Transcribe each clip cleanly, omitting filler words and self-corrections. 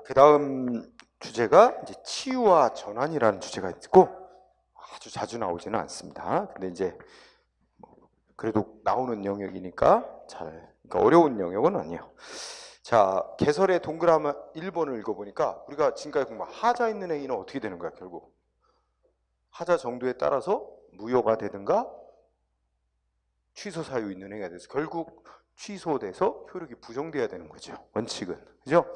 그 다음 주제가 이제 치유와 전환이라는 주제가 있고 아주 자주 나오지는 않습니다. 근데 이제 그래도 나오는 영역이니까 그러니까 어려운 영역은 아니에요. 자, 개설의 동그라미 1번을 읽어보니까 우리가 지금까지 공부한 하자 있는 행위는 어떻게 되는 거야, 결국? 하자 정도에 따라서 무효가 되든가 취소 사유 있는 행위가 돼서 결국 취소돼서 효력이 부정돼야 되는 거죠, 원칙은. 그죠?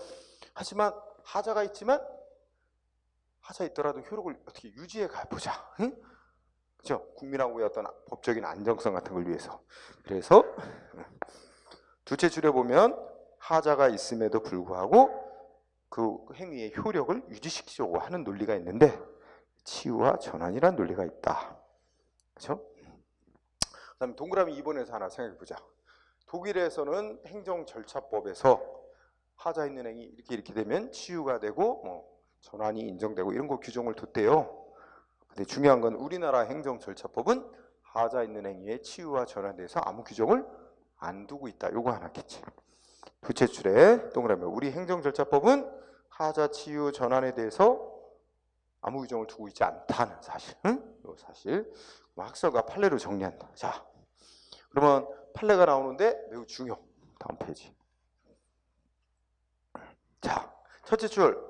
하지만 하자가 있지만 하자 있더라도 효력을 어떻게 유지해 가보자. 응? 그죠? 국민하고의 어떤 법적인 안정성 같은 걸 위해서. 그래서 두째 줄에 보면 하자가 있음에도 불구하고 그 행위의 효력을 유지시키려고 하는 논리가 있는데 치유와 전환이라는 논리가 있다. 그렇죠? 그다음에 동그라미 2번에서 하나 생각해 보자. 독일에서는 행정절차법에서 하자 있는 행위 이렇게 되면 치유가 되고 전환이 인정되고 이런 거 규정을 뒀대요. 근데 중요한 건 우리나라 행정절차법은 하자 있는 행위의 치유와 전환에 대해서 아무 규정을 안 두고 있다. 요거 하나 겠지. 두째 줄에 동그라미 우리 행정절차법은 하자 치유 전환에 대해서 아무 규정을 두고 있지 않다는 사실. 요 사실. 학설과 판례로 정리한다. 자, 그러면 판례가 나오는데 매우 중요. 다음 페이지. 자, 첫째 줄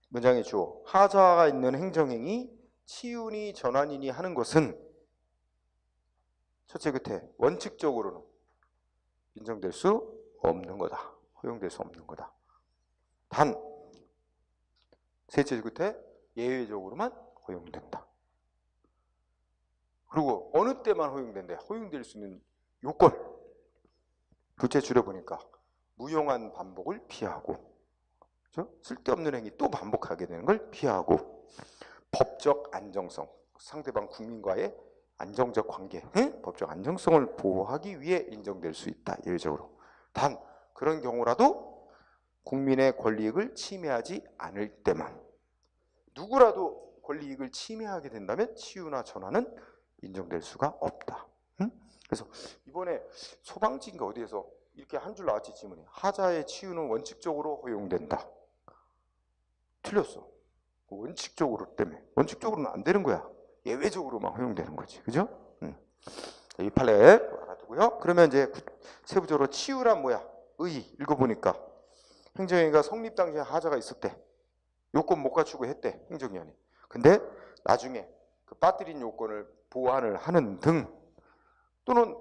문장의 주어. 하자가 있는 행정행위 치유니 전환이니 하는 것은 첫째 끝에 원칙적으로는 인정될 수 없는 거다. 허용될 수 없는 거다. 단 셋째 끝에 예외적으로만 허용된다. 그리고 어느 때만 허용된대? 허용될 수 있는 요건. 둘째 줄에 보니까 무용한 반복을 피하고, 그렇죠? 쓸데없는 행위 또 반복하게 되는 걸 피하고, 법적 안정성, 상대방 국민과의 안정적 관계, 법적 안정성을 보호하기 위해 인정될 수 있다. 예외적으로. 단 그런 경우라도 국민의 권리이익을 침해하지 않을 때만. 누구라도 권리이익을 침해하게 된다면 치유나 전환은 인정될 수가 없다. 그래서 이번에 소방지인가 어디에서 이렇게 한 줄 나왔지, 지문이. 하자의 치유는 원칙적으로 허용된다. 틀렸어. 원칙적으로 때문에. 원칙적으로는 안 되는 거야. 예외적으로만 허용되는 거지. 그죠? 이 판례 알아두고요. 그러면 이제 세부적으로 치유란 뭐야? 의 읽어보니까 행정위가 성립 당시에 하자가 있었대. 요건 못 갖추고 했대, 행정위원회. 근데 나중에 그 빠뜨린 요건을 보완을 하는 등, 또는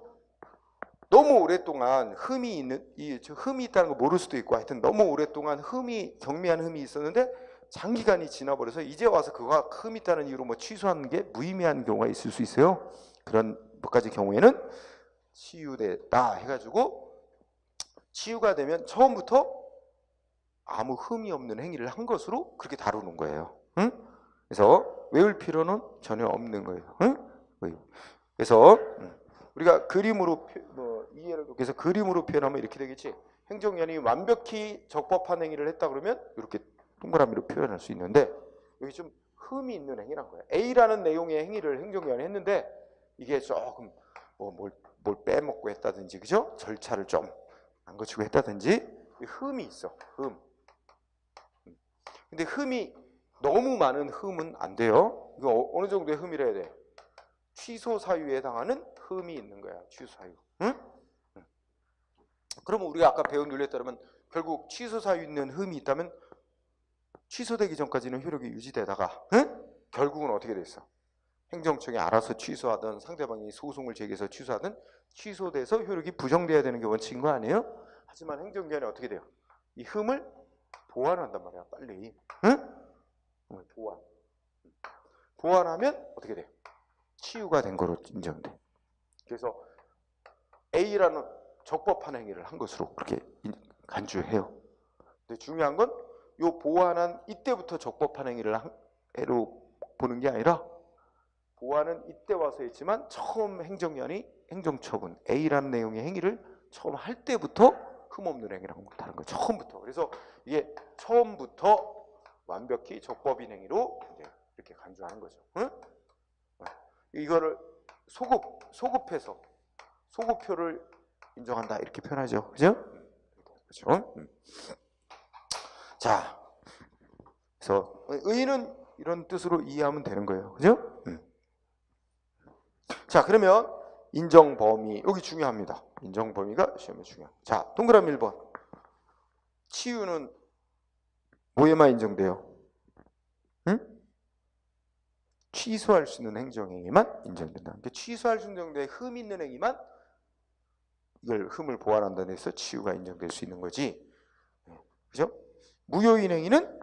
너무 오랫동안 흠이 있다는 거 모를 수도 있고, 하여튼 너무 오랫동안 경미한 흠이 있었는데 장기간이 지나버려서 이제 와서 그가 흠이 있다는 이유로 취소하는 게 무의미한 경우가 있을 수 있어요. 그런 몇 가지 경우에는 치유됐다 해가지고 치유가 되면 처음부터 아무 흠이 없는 행위를 한 것으로 그렇게 다루는 거예요. 그래서 외울 필요는 전혀 없는 거예요. 그래서 우리가 그림으로 이해를 돕기 위해서 그림으로 표현하면 이렇게 되겠지. 행정위원이 완벽히 적법한 행위를 했다 그러면 이렇게 동그라미로 표현할 수 있는데, 여기 좀 흠이 있는 행위란 거야. A라는 내용의 행위를 행정위원이 했는데 이게 조금 뭘 빼먹고 했다든지, 그죠? 절차를 좀 안 거치고 했다든지 흠이 있어. 근데 흠이 너무 많은 흠은 안 돼요. 이거 어느 정도의 흠이라 해야 돼? 취소 사유에 해당하는 흠이 있는 거야. 취소 사유. 그러면 우리가 아까 배운 논리에 따르면 결국 취소 사유 있는 흠이 있다면 취소되기 전까지는 효력이 유지되다가 결국은 어떻게 돼 있어? 행정청이 알아서 취소하든 상대방이 소송을 제기해서 취소하든 취소돼서 효력이 부정돼야 되는 게 원칙인 거 아니에요? 하지만 행정기관이 어떻게 돼요? 이 흠을 보완한단 말이야, 빨리. 보완하면 어떻게 돼? 치유가 된 거로 인정돼. 그래서 A라는 적법한 행위를 한 것으로 그렇게 간주해요. 근데 중요한 건 이 보완한 이때부터 적법한 행위를 해로 보는 게 아니라, 보완은 이때 와서 했지만 처음 행정위원이 행정처분 A라는 내용의 행위를 처음 할 때부터 흠없는 행위라고 다른 거예요. 처음부터. 그래서 이게 처음부터 완벽히 적법인 행위로 이제 이렇게 간주하는 거죠. 이거를 소급해서 소급표를 인정한다 이렇게 표현하죠. 그죠? 그렇죠? 자, 그래서 의는 이런 뜻으로 이해하면 되는 거예요. 그죠? 자, 그러면 인정 범위, 여기 중요합니다. 인정 범위가 시험에 중요해요. 자, 동그라미 1번. 치유는 뭐에만 인정돼요? 응? 취소할 수 있는 행정행위만 인정된다. 그러니까 취소할 수 있는 정도의 흠 있는 행위만 이걸 흠을 보완한다는 데서 치유가 인정될 수 있는 거지. 그죠? 무효인 행위는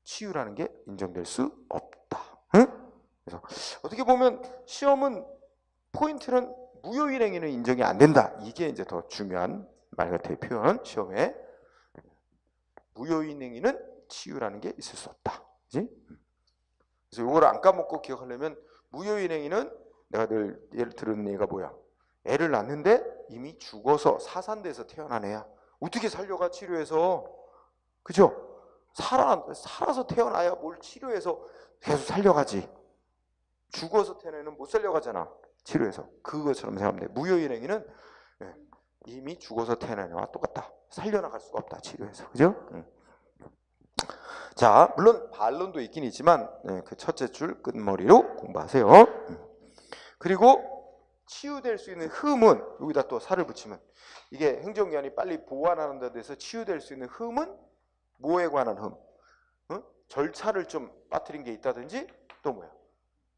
치유라는 게 인정될 수 없다. 응? 그래서 어떻게 보면 시험은 포인트는 무효인 행위는 인정이 안 된다. 이게 이제 더 중요한 말 같아요. 표현 시험에 무효인 행위는 치유라는 게 있을 수 없다. 그지? 그래서 이걸 안 까먹고 기억하려면 무효인 행위는 내가 늘 예를 들은 얘가 뭐야? 애를 낳는데 이미 죽어서 사산돼서 태어난 애야. 어떻게 살려가 치료해서? 그죠? 살아서 태어나야 뭘 치료해서 계속 살려가지. 죽어서 태어난 애는 못 살려가잖아. 치료해서. 그것처럼 생각하면 돼. 무효인 행위는 이미 죽어서 태어난 애와 똑같다. 살려나갈 수가 없다. 치료해서. 그죠? 자, 물론 반론도 있긴 있지만 그 첫째 줄 끝머리로 공부하세요. 그리고 치유될 수 있는 흠은 여기다 또 살을 붙이면 이게 행정기관이 빨리 보완하는 데 대해서 치유될 수 있는 흠은 뭐에 관한 흠? 절차를 좀 빠뜨린 게 있다든지 또 뭐야?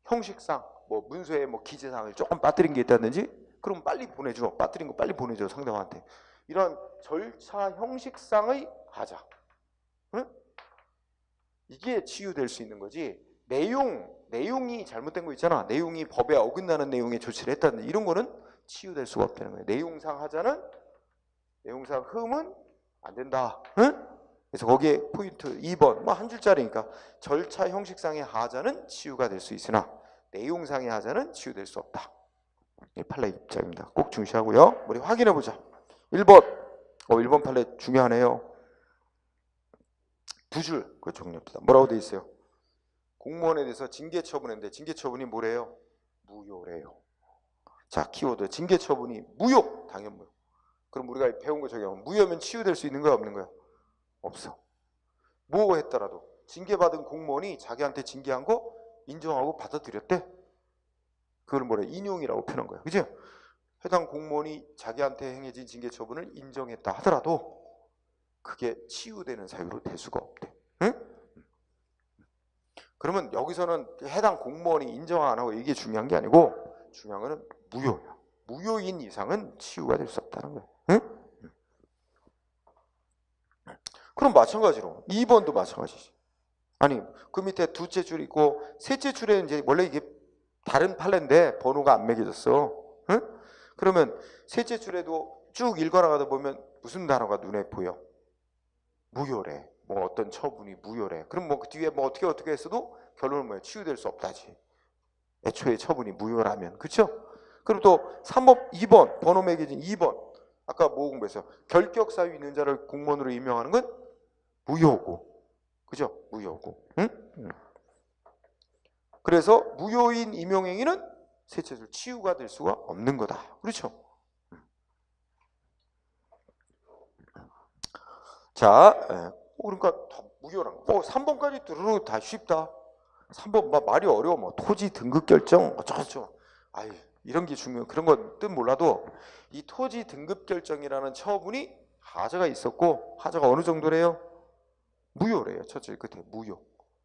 형식상 뭐 문서에 뭐 기재사항을 조금 빠뜨린 게 있다든지 그럼 빨리 보내줘. 빠뜨린 거 빨리 보내줘 상대방한테. 이런 절차 형식상의 하자. 이게 치유될 수 있는 거지. 내용이 잘못된 거 있잖아. 내용이 법에 어긋나는 내용에 조치를 했다든지 이런 거는 치유될 수가 없다는 거예요. 내용상 하자는 내용상 흠은 안 된다. 응? 그래서 거기에 포인트 2번 뭐 한 줄짜리니까 절차 형식상의 하자는 치유가 될 수 있으나 내용상의 하자는 치유될 수 없다. 이 판례 입장입니다. 꼭 중시하고요. 우리 확인해 보자. 1번 1번 판례 중요하네요. 두 줄 그 정리합니다. 뭐라고 돼 있어요? 공무원에 대해서 징계 처분했는데 징계 처분이 뭐래요? 무효래요. 자, 키워드 징계 처분이 무효. 당연 무효. 그럼 우리가 배운 거 적용하면 무효면 치유될 수 있는 거야 없는 거야? 없어. 뭐 했더라도 징계받은 공무원이 자기한테 징계한 거 인정하고 받아들였대. 그걸 뭐래? 인용이라고 표현한 거야. 그죠? 해당 공무원이 자기한테 행해진 징계 처분을 인정했다 하더라도 그게 치유되는 사유로 될 수가 없대. 응? 그러면 여기서는 해당 공무원이 인정 안 하고 이게 중요한 게 아니고 중요한 거는 무효야. 무효인 이상은 치유가 될 수 없다는 거야. 응? 그럼 마찬가지로 2번도 마찬가지지. 아니 그 밑에 두째 줄 있고 셋째 줄에 이제 원래 이게 다른 판례인데 번호가 안 매겨졌어. 응? 그러면 셋째 줄에도 쭉 읽어나가다 보면 무슨 단어가 눈에 보여? 무효래. 뭐 어떤 처분이 무효래. 그럼 뭐 그 뒤에 뭐 어떻게 했어도 결론은 뭐야? 치유될 수 없다지. 애초에 처분이 무효라면. 그렇죠? 그리고 또 3번, 2번 번호 매겨진 2번. 아까 뭐 공부했어요? 결격 사유 있는 자를 공무원으로 임명하는 건 무효고. 그죠? 무효고. 응? 그래서 무효인 임용행위는 셋째 줄 치유가 될 수가 없는 거다. 그렇죠? 자, 그러니까 다 무효란 거. 3번까지 들으러 다 쉽다. 3번 말이 어려워. 뭐 토지 등급 결정 어쩌고저쩌고. 아유, 이런 게 중요해. 그런 건 뜻 몰라도 이 토지 등급 결정이라는 처분이 하자가 있었고 하자가 어느 정도래요? 무효래요. 첫째 끝에 무효.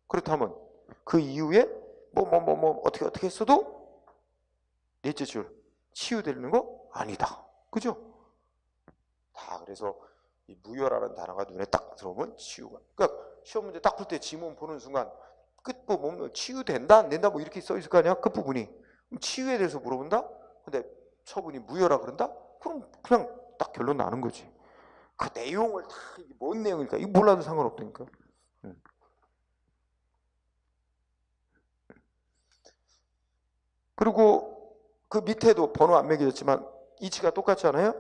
그렇다면 그 이후에 뭐 어떻게 했어도 넷째 줄 치유되는 거 아니다. 그죠? 다 그래서 이 무효라는 단어가 눈에 딱 들어오면 치유가. 그러니까 시험 문제 딱 풀 때 지문 보는 순간 끝부분 치유된다 안 된다 뭐 이렇게 써 있을 거 아니야? 끝부분이. 치유에 대해서 물어본다? 근데 처분이 무효라 그런다? 그럼 그냥 딱 결론 나는 거지. 그 내용을 다 이게 뭔 내용일까? 이거 몰라도 상관없다니까. 그리고 그 밑에도 번호 안 매겨졌지만 이치가 똑같지 않아요?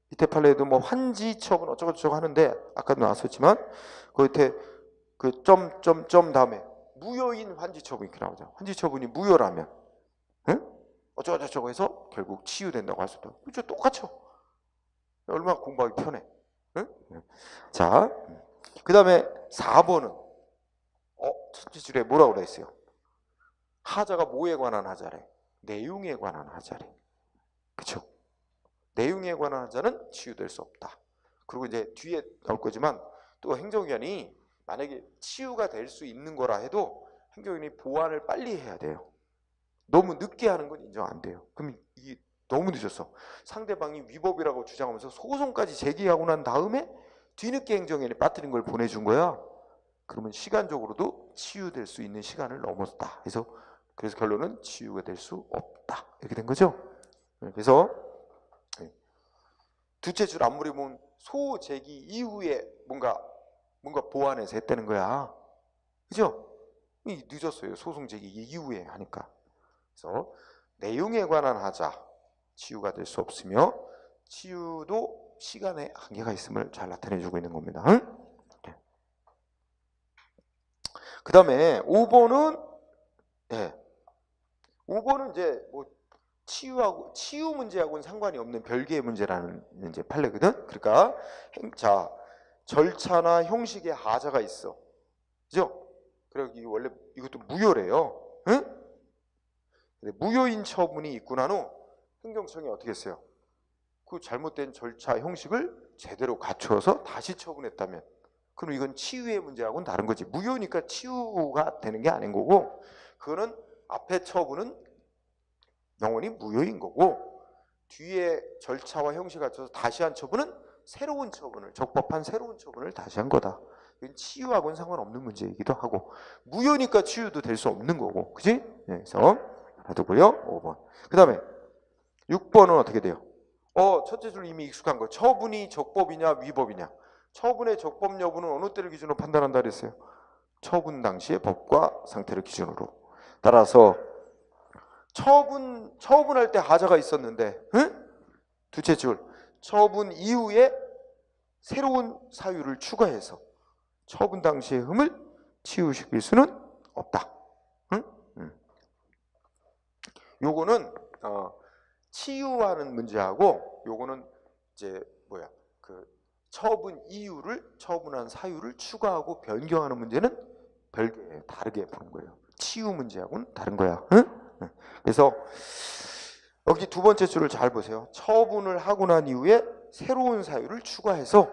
밑에 판례에도 뭐 환지 처분 어쩌고저쩌고 하는데 아까도 나왔었지만 그 밑에 그 점 다음에 무효인 환지 처분 이렇게 나오죠. 환지 처분이 무효라면 응? 어쩌고저쩌고 해서 결국 치유된다고 할 수도. 그렇죠? 똑같죠. 얼마나 공부하기 편해. 응? 자, 그 다음에 4번은 첫째 줄에 뭐라고 그래 있어요? 하자가 뭐에 관한 하자래? 내용에 관한 하자래. 그쵸? 내용에 관한 하자는 치유될 수 없다. 그리고 이제 뒤에 나올 거지만 또 행정위원이 만약에 치유가 될 수 있는 거라 해도 행정위원이 보완을 빨리 해야 돼요. 너무 늦게 하는 건 인정 안 돼요. 그럼 이게 너무 늦었어. 상대방이 위법이라고 주장하면서 소송까지 제기하고 난 다음에 뒤늦게 행정위원이 빠뜨린 걸 보내준 거야. 그러면 시간적으로도 치유될 수 있는 시간을 넘었다. 그래서 결론은 치유가 될 수 없다. 이렇게 된 거죠. 그래서 둘째 줄 앞물에 보면 소제기 이후에 뭔가 보완해서 했다는 거야. 그죠? 늦었어요. 소송 제기 이후에 하니까. 그래서 내용에 관한 하자 치유가 될 수 없으며 치유도 시간에 한계가 있음을 잘 나타내주고 있는 겁니다. 그 다음에 5번은 5번은 이제 뭐 치유 문제하고는 상관이 없는 별개의 문제라는 이제 판례거든. 그러니까 자 절차나 형식에 하자가 있어, 그죠? 그리고 원래 이것도 무효래요. 응? 무효인 처분이 있고 난 후 행정청이 어떻게 했어요? 그 잘못된 절차 형식을 제대로 갖추어서 다시 처분했다면 그럼 이건 치유의 문제하고는 다른 거지. 무효니까 치유가 되는 게 아닌 거고, 그거는 앞에 처분은 영원히 무효인 거고, 뒤에 절차와 형식을 갖춰서 다시 한 처분은 새로운 처분을, 적법한 새로운 처분을 다시 한 거다. 이건 치유하고는 상관없는 문제이기도 하고, 무효니까 치유도 될 수 없는 거고, 그지? 네, 그래서 놔두고요. 5번. 그 다음에 6번은 어떻게 돼요? 첫째 줄 이미 익숙한 거. 처분이 적법이냐 위법이냐. 처분의 적법 여부는 어느 때를 기준으로 판단한다 그랬어요? 처분 당시의 법과 상태를 기준으로. 따라서 처분할 때 하자가 있었는데, 응? 둘째 줄 처분 이후에 새로운 사유를 추가해서 처분 당시의 흠을 치유시킬 수는 없다. 응? 요거는 치유하는 문제하고, 요거는 이제 처분 이유를, 처분한 사유를 추가하고 변경하는 문제는 별개 다르게 보는 거예요. 치유 문제하고는 다른 거야. 응? 그래서 여기 두 번째 줄을 잘 보세요. 처분을 하고 난 이후에 새로운 사유를 추가해서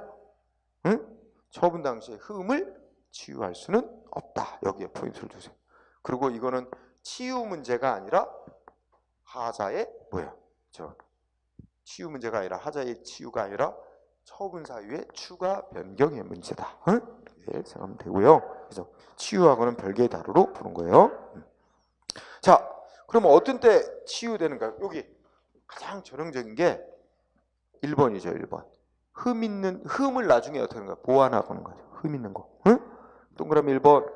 처분 당시의 흠을 치유할 수는 없다. 여기에 포인트를 주세요. 그리고 이거는 치유 문제가 아니라 하자의 치유 문제가 아니라 하자의 치유가 아니라 처분 사유의 추가 변경의 문제다. 네, 생각하면 되고요. 그래서 치유하고는 별개의 다루로 보는 거예요. 자, 그럼 어떤 때 치유되는가? 여기 가장 전형적인 게 1번이죠. 1번. 흠을 나중에 어떻게 하는 거야? 보완하는 거죠. 흠 있는 거. 동그라미 1번.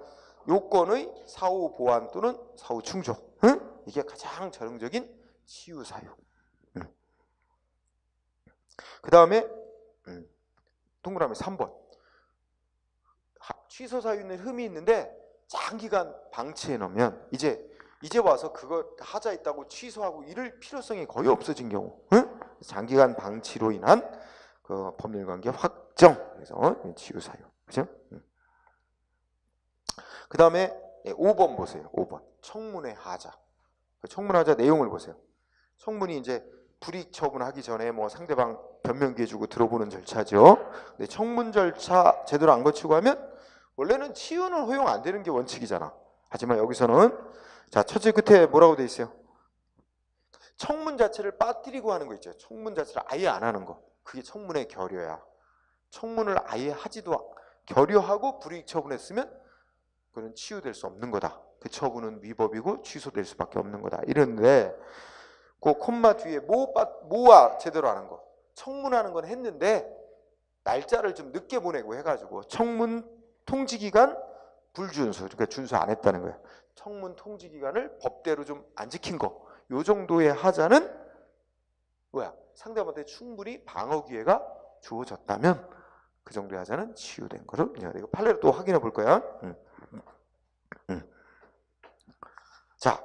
요건의 사후 보완 또는 사후 충족. 이게 가장 전형적인 치유 사유. 그 다음에 동그라미 3번. 취소 사유는 흠이 있는데 장기간 방치해 놓으면 이제 와서 그거 하자 있다고 취소하고 이럴 필요성이 거의 없어진 경우, 장기간 방치로 인한 그 법률관계 확정, 그래서 치유 사유, 그죠? 그 다음에 5번 보세요. 5번 청문회 하자. 청문하자 내용을 보세요. 청문이 이제 불이익 처분하기 전에 뭐 상대방 변명기해주고 들어보는 절차죠. 근데 청문 절차 제대로 안 거치고 하면 원래는 치유는 허용 안 되는 게 원칙이잖아. 하지만 여기서는 자 첫째 끝에 뭐라고 돼 있어요? 청문 자체를 빠뜨리고 하는 거 있죠. 청문 자체를 아예 안 하는 거. 그게 청문의 결여야. 청문을 아예 하지도 결여하고 불이익 처분했으면 그건 치유될 수 없는 거다. 그 처분은 위법이고 취소될 수밖에 없는 거다. 이런데 그 콤마 뒤에 뭐와 제대로 하는 거. 청문하는 건 했는데 날짜를 좀 늦게 보내고 해가지고 청문 통지기간 불준수, 그러니까 준수 안 했다는 거예요. 청문 통지기간을 법대로 좀 안 지킨 거. 요 정도의 하자는 상대방한테 충분히 방어 기회가 주어졌다면 그 정도의 하자는 치유된 거죠. 이거 판례를 또 확인해 볼 거야. 자,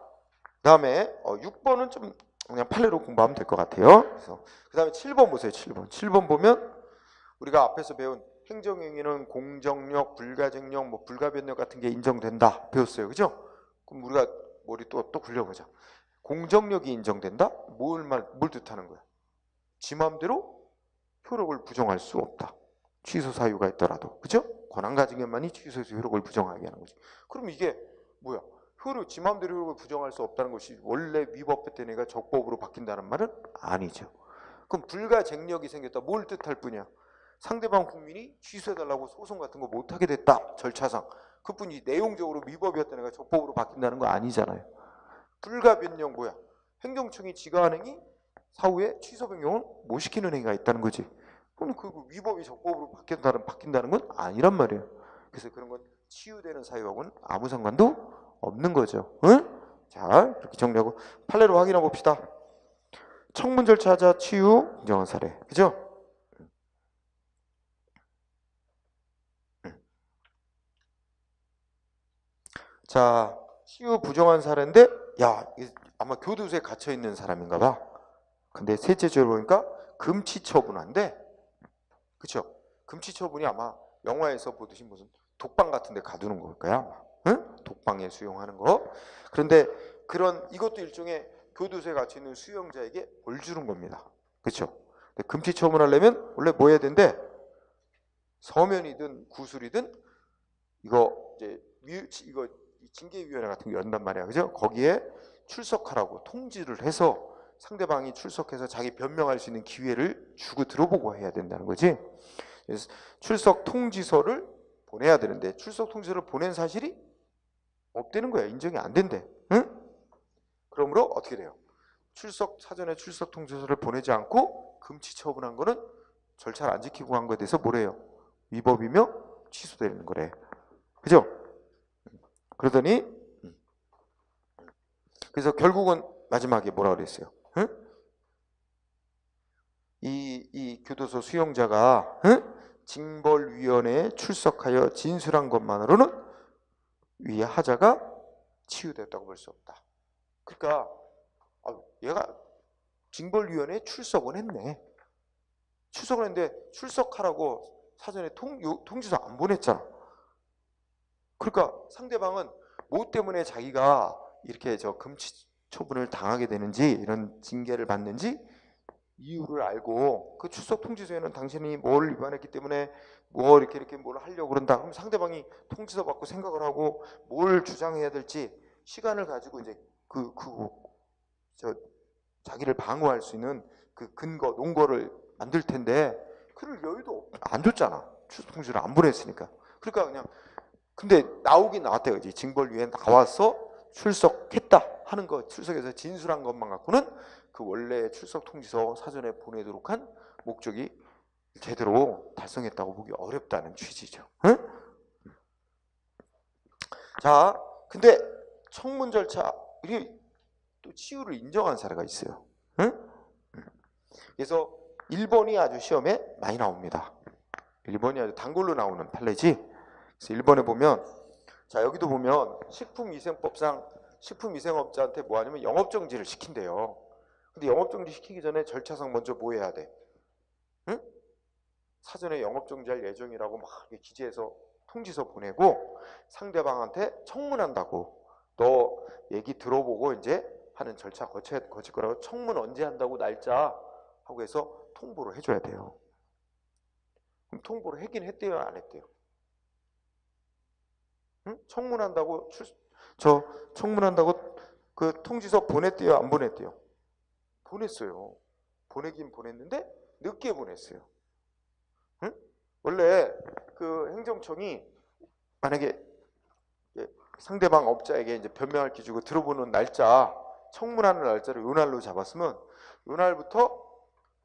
그다음에 6번은 좀 그냥 판례로 공부하면 될 것 같아요. 그래서 그다음에 7번 보세요. 7번 보면 우리가 앞에서 배운 행정행위는 공정력, 불가증력, 뭐 불가변력 같은 게 인정된다 배웠어요. 그죠? 그럼 우리가 머리 또 굴려보자. 공정력이 인정된다? 뭘 뜻하는 거야? 지 맘대로 효력을 부정할 수 없다. 취소 사유가 있더라도. 그죠? 권한 가진 것만이 취소해서 효력을 부정하게 하는 거지. 그럼 이게 뭐야? 지 맘대로 효력을 부정할 수 없다는 것이 원래 위법했던 애가 적법으로 바뀐다는 말은 아니죠. 그럼 불가쟁력이 생겼다. 뭘 뜻할 뿐이야? 상대방 국민이 취소해달라고 소송 같은 거 못하게 됐다. 절차상. 그뿐이 내용적으로 위법이었던 애가 적법으로 바뀐다는 거 아니잖아요. 불가변력 뭐야? 행정청이 지가 한 행위 사후에 취소 변경을 못 시키는 행위가 있다는 거지. 그럼 그 위법이 적법으로 바뀐다는 건 아니란 말이에요. 그래서 그런 건 치유되는 사유하고는 아무 상관도 없는 거죠. 응? 자, 이렇게 정리하고 판례로 확인해 봅시다. 청문 절차자 치유 인정한 사례. 그죠? 자, 치유 부정한 사례인데 야, 아마 교도소에 갇혀 있는 사람인가 봐. 근데 셋째 죄를 보니까 금치처분한데, 그쵸? 금치처분이 아마 영화에서 보듯이 무슨 독방 같은 데 가두는 걸 거야. 응? 독방에 수용하는 거. 그런데 이것도 일종의 교도소에 갇혀 있는 수용자에게 벌 주는 겁니다. 그쵸? 금치처분하려면 원래 뭐 해야 된대? 서면이든 구술이든 이거 징계위원회 같은 거 연단 말이야. 그죠? 거기에 출석하라고 통지를 해서 상대방이 출석해서 자기 변명할 수 있는 기회를 주고 들어보고 해야 된다는 거지. 그래서 출석 통지서를 보내야 되는데 출석 통지서를 보낸 사실이 없다는 거야. 인정이 안 된대. 응? 그러므로 어떻게 돼요? 사전에 출석 통지서를 보내지 않고 금치 처분한 거는 절차를 안 지키고 한 거에 대해서 뭐래요? 위법이며 취소되는 거래. 그죠? 그러더니 그래서 결국은 마지막에 뭐라 그랬어요? 응? 이 교도소 수용자가 징벌위원회에 출석하여 진술한 것만으로는 위의 하자가 치유됐다고 볼 수 없다. 그러니까 얘가 징벌위원회에 출석은 했네. 출석을 했는데 출석하라고 사전에 통지서 안 보냈잖아. 그러니까 상대방은 뭐 때문에 자기가 이렇게 금치 처분을 당하게 되는지, 이런 징계를 받는지 이유를 알고 그 출석 통지서에는 당신이 뭘 위반했기 때문에 뭐 이렇게 뭘 하려고 그런다. 그럼 상대방이 통지서 받고 생각을 하고 뭘 주장해야 될지 시간을 가지고 이제 자기를 방어할 수 있는 그 논거를 만들 텐데 그럴 여유도 안 줬잖아. 출석 통지를 안 보냈으니까. 그러니까 그냥 근데 나오긴 나왔대요. 이제 징벌위에 나와서 출석했다 하는 거, 출석해서 진술한 것만 갖고는 그 원래 출석 통지서 사전에 보내도록 한 목적이 제대로 달성했다고 보기 어렵다는 취지죠. 응? 자, 근데 청문 절차 이게 또 치유를 인정한 사례가 있어요. 응? 그래서 1번이 아주 시험에 많이 나옵니다. 1번이 아주 단골로 나오는 판례지. 그래서 1번에 보면, 자 여기도 보면 식품위생법상 식품위생업자한테 뭐 하냐면 영업정지를 시킨대요. 근데 영업정지 시키기 전에 절차상 먼저 뭐 해야 돼? 응? 사전에 영업정지할 예정이라고 막 기재해서 통지서 보내고 상대방한테 청문한다고, 너 얘기 들어보고 이제 하는 절차 거칠 거라고, 청문 언제 한다고 날짜 하고 해서 통보를 해줘야 돼요. 그럼 통보를 하긴 했대요, 안 했대요? 응? 청문한다고 청문한다고 그 통지서 보냈대요, 안 보냈대요? 보냈어요. 보내긴 보냈는데 늦게 보냈어요. 응? 원래 그 행정청이 만약에 상대방 업자에게 이제 변명할 기 주고 들어보는 날짜, 청문하는 날짜를 요 날로 잡았으면 요 날부터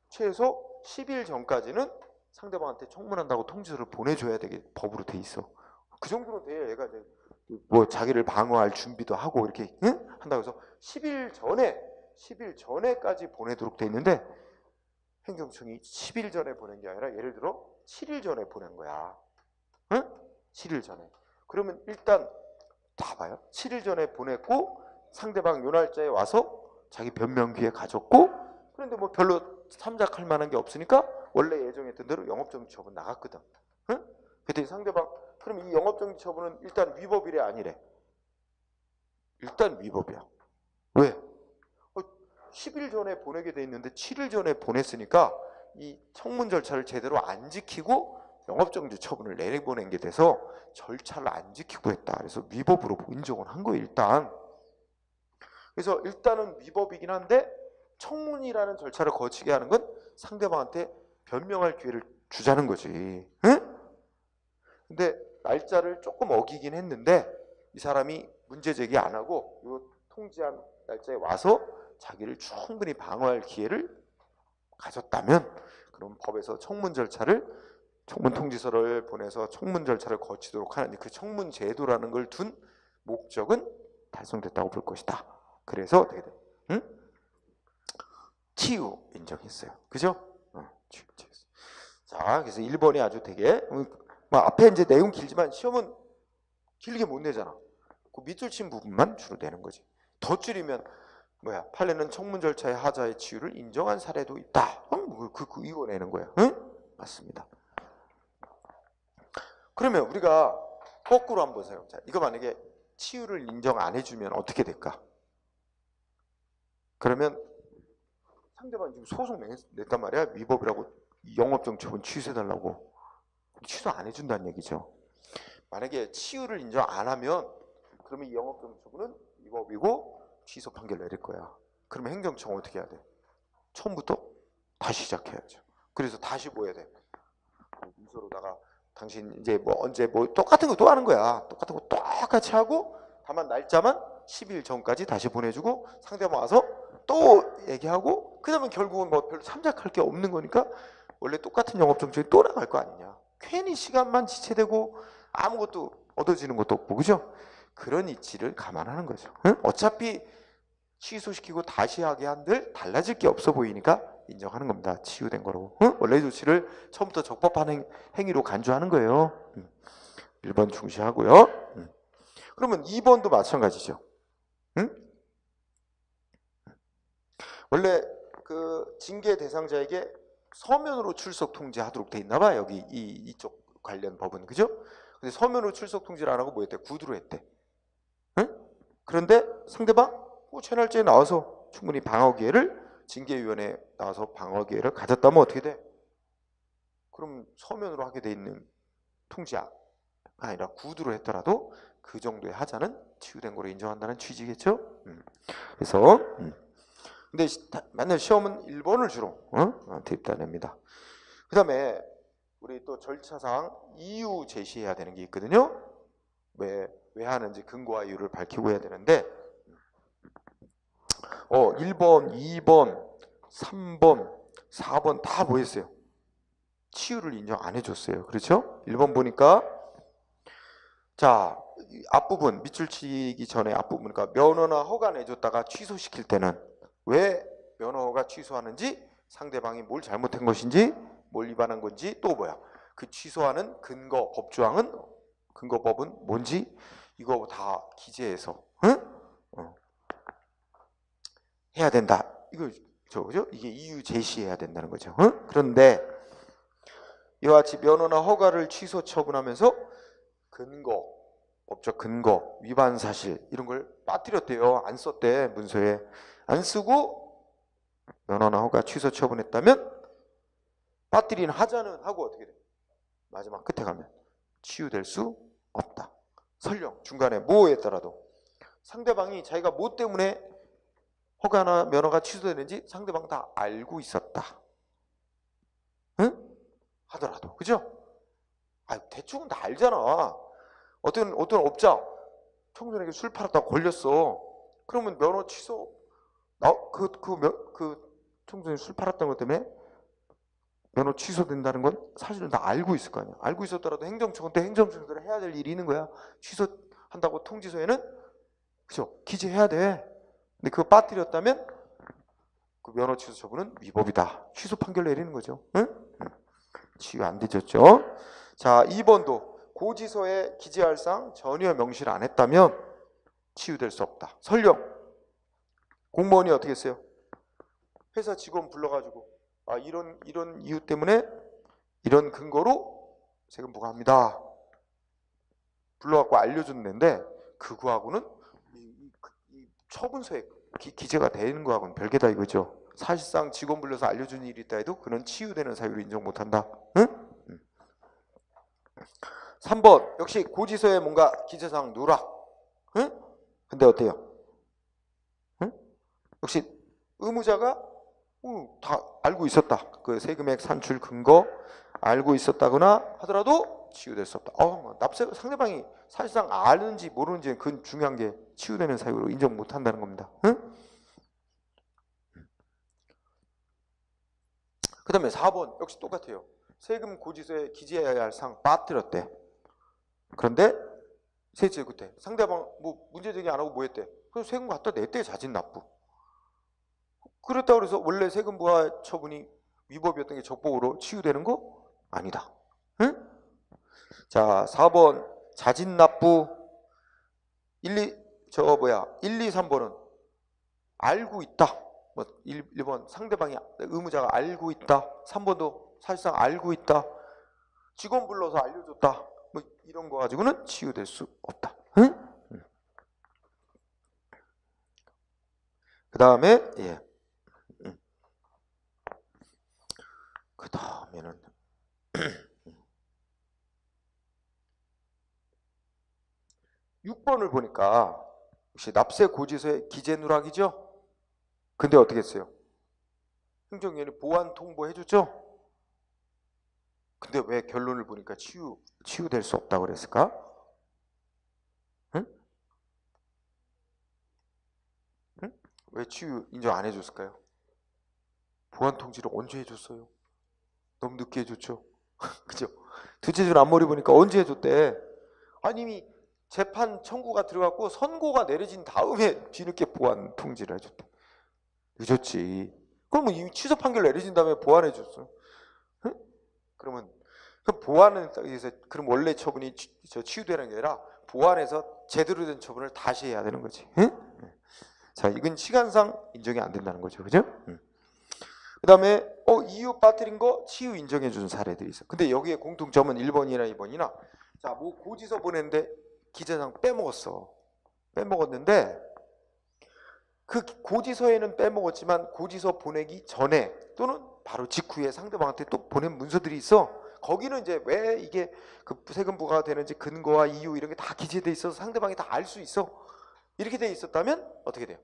최소 10일 전까지는 상대방한테 청문한다고 통지서를 보내줘야 되게 법으로 돼 있어. 그 정도로 돼야 얘가 이제 뭐 자기를 방어할 준비도 하고 이렇게 한다고 해서 10일 전에까지 보내도록 돼 있는데 행정청이 10일 전에 보낸 게 아니라 예를 들어 7일 전에 보낸 거야. 응? 7일 전에. 그러면 일단 다 봐요. 7일 전에 보냈고 상대방 요 날짜에 와서 자기 변명 기회 가졌고, 그런데 뭐 별로 참작할 만한 게 없으니까 원래 예정했던 대로 영업정지 처분 나갔거든. 응? 그랬더니 상대방 그럼 이 영업정지 처분은 일단 위법이래 아니래? 일단 위법이야. 왜? 10일 전에 보내게 돼 있는데 7일 전에 보냈으니까 이 청문 절차를 제대로 안 지키고 영업정지 처분을 내보낸 게 돼서 절차를 안 지키고 했다. 그래서 위법으로 인정을 한 거예요, 일단. 그래서 일단은 위법이긴 한데 청문이라는 절차를 거치게 하는 건 상대방한테 변명할 기회를 주자는 거지. 응? 근데 날짜를 조금 어기긴 했는데 이 사람이 문제 제기 안 하고 이 통지한 날짜에 와서 자기를 충분히 방어할 기회를 가졌다면 그럼 법에서 청문 절차를 청문 통지서를 보내서 청문 절차를 거치도록 하는 그 청문 제도라는 걸 둔 목적은 달성됐다고 볼 것이다. 그래서 어떻게 돼? 응? 치유 인정했어요. 그죠? 치유 인정했어요. 자, 그래서 1번이 아주 되게 앞에 이제 내용 길지만 시험은 길게 못 내잖아. 그 밑줄 친 부분만 주로 내는 거지. 더 줄이면 판례는 청문 절차의 하자의 치유를 인정한 사례도 있다. 이거 내는 거야. 응? 맞습니다. 그러면 우리가 거꾸로 한번 생각해보자. 이거 만약에 치유를 인정 안 해주면 어떻게 될까? 그러면 상대방이 지금 소송 냈단 말이야. 위법이라고 영업정지 처분 취소해달라고. 취소 안 해준다는 얘기죠. 만약에 치유를 인정 안 하면 그러면 이 영업정지 처분은 위법이고 취소 판결 내릴 거야. 그러면 행정처는 어떻게 해야 돼? 처음부터 다시 시작해야죠. 그래서 다시 뭐 해야 돼? 문서로다가 당신 이제 언제 똑같은 거 또 하는 거야. 똑같은 거 똑같이 하고 다만 날짜만 10일 전까지 다시 보내주고 상대방 와서 또 얘기하고 그다음에 결국은 별로 참작할 게 없는 거니까 원래 똑같은 영업정지에 또 나갈 거 아니냐. 괜히 시간만 지체되고 아무것도 얻어지는 것도 없고 그죠? 그런 이치를 감안하는 거죠. 응? 어차피 취소시키고 다시 하게 한들 달라질 게 없어 보이니까 인정하는 겁니다. 치유된 거로. 응? 원래 조치를 처음부터 적법한 행위로 간주하는 거예요. 1번 중시하고요. 그러면 2번도 마찬가지죠. 응? 원래 그 징계 대상자에게 서면으로 출석 통지하도록 돼 있나 봐. 여기 이쪽 관련 법은. 그죠? 근데 서면으로 출석 통지를 안 하고 뭐 했대? 구두로 했대. 응? 그런데 상대방 제 날짜에 나와서 충분히 방어 기회를 징계위원회에 나와서 방어 기회를 가졌다면 어떻게 돼? 그럼 서면으로 하게 돼 있는 통지가 아니라 구두로 했더라도 그 정도의 하자는 치유된 거로 인정한다는 취지겠죠? 그래서 근데 맨날 시험은 1번을 주로 대입단입니다. 그 다음에 우리 또 절차상 이유 제시해야 되는 게 있거든요. 왜 하는지 근거와 이유를 밝히고 해야 되는데 1번, 2번, 3번, 4번 다 뭐 했어요? 치유를 인정 안 해줬어요. 그렇죠? 1번 보니까 자 앞부분 밑줄 치기 전에 앞부분 그러니까 면허나 허가 내줬다가 취소시킬 때는 왜 면허 허가 취소하는지 상대방이 뭘 잘못한 것인지 뭘 위반한 건지 또 그 취소하는 근거 법조항은 근거법은 뭔지 이거 다 기재해서 해야 된다. 이거 그죠? 이게 이유 제시해야 된다는 거죠. 그런데 이와 같이 면허나 허가를 취소 처분하면서 근거, 법적 근거, 위반 사실 이런 걸 빠뜨렸대요. 안 썼대 문서에. 안 쓰고 면허나 허가 취소 처분했다면 빠뜨린 하자는 하고 어떻게 돼? 마지막 끝에 가면 치유될 수 없다. 설령 중간에 뭐 했더라도 상대방이 자기가 뭐 때문에 허가나 면허가 취소되는지 상대방 다 알고 있었다. 응? 하더라도 그죠? 대충은 다 알잖아. 어떤 업자 청소년에게 술 팔았다고 걸렸어. 그러면 면허 취소 그 청소년 술 팔았다는 것 때문에 면허 취소된다는 건 사실은 다 알고 있을 거 아니야. 알고 있었더라도 행정처한테 행정처들은 해야 될 일이 있는 거야. 취소한다고 통지서에는 그죠? 기재해야 돼. 근데 그거 빠뜨렸다면 그 면허 취소 처분은 위법이다. 취소 판결 내리는 거죠. 응? 치유 안 되졌죠. 자, 2번도 고지서에 기재할 사항 전혀 명시를 안 했다면 치유될 수 없다. 설령 공무원이 어떻게 했어요? 회사 직원 불러가지고 이런 이유 때문에 이런 근거로 세금 부과합니다. 불러갖고 알려준 데인데 그거하고는 이 처분서에 기재가 되는 거하고는 별개다 이거죠. 사실상 직원 불러서 알려준 일이 있다 해도 그는 치유되는 사유로 인정 못한다. 응? 3번 역시 고지서에 뭔가 기재사항 누락. 응? 근데 어때요? 응? 역시 의무자가 다 알고 있었다. 그 세금액 산출 근거 알고 있었다거나 하더라도 치유될 수 없다. 납세 상대방이 사실상 아는지 모르는지 그건 중요한 게 치유되는 사유로 인정 못한다는 겁니다. 응? 그 다음에 4번 역시 똑같아요. 세금 고지서에 기재해야 할 사항 빠뜨렸대. 그런데 세제 그때 상대방 뭐 문제제기 안 하고 뭐 했대? 그래서 세금 갖다 냈대. 자진 납부. 그랬다고 해서 원래 세금 부과 처분이 위법이었던 게 적법으로 치유되는 거 아니다. 응? 자, 4번 자진 납부 1, 2 3번은 알고 있다. 뭐 1번 상대방이 의무자가 알고 있다. 3번도 사실상 알고 있다. 직원 불러서 알려줬다. 뭐 이런 거 가지고는 치유될 수 없다. 응? 그 다음에 그 다음에는 6번을 보니까 역시 납세 고지서의 기재 누락이죠. 근데 어떻게 했어요? 행정위원회 보완 통보해줬죠. 근데 왜 결론을 보니까 치유될 수 없다고 그랬을까? 응? 응? 왜 치유 인정 안 해줬을까요? 보완 통지를 언제 해줬어요? 너무 늦게 해줬죠. 그죠? 둘째 줄 앞머리 보니까 언제 해줬대? 아니 이미 재판 청구가 들어갔고 선고가 내려진 다음에 뒤늦게 보완 통지를 해줬대. 늦었지. 그러면 이미 취소 판결 내려진 다음에 보완해줬어. 응? 그러면 그 보완은 그럼 원래 처분이 치유되는 게 아니라 보완해서 제대로 된 처분을 다시 해야 되는 거지. 응? 자, 이건 시간상 인정이 안 된다는 거죠, 그죠? 그 다음에 이유 빠뜨린 거 치유 인정해 준 사례들이 있어. 근데 여기에 공통점은 1번이나 2번이나 자, 뭐 고지서 보냈는데 기재사항 빼먹었는데 그 고지서에는 빼먹었지만 고지서 보내기 전에 또는 바로 직후에 상대방한테 또 보낸 문서들이 있어. 거기는 이제 왜 이게 그 세금 부과가 되는지 근거와 이유 이런 게 다 기재돼 있어서 상대방이 다 알 수 있어. 이렇게 돼 있었다면 어떻게 돼요?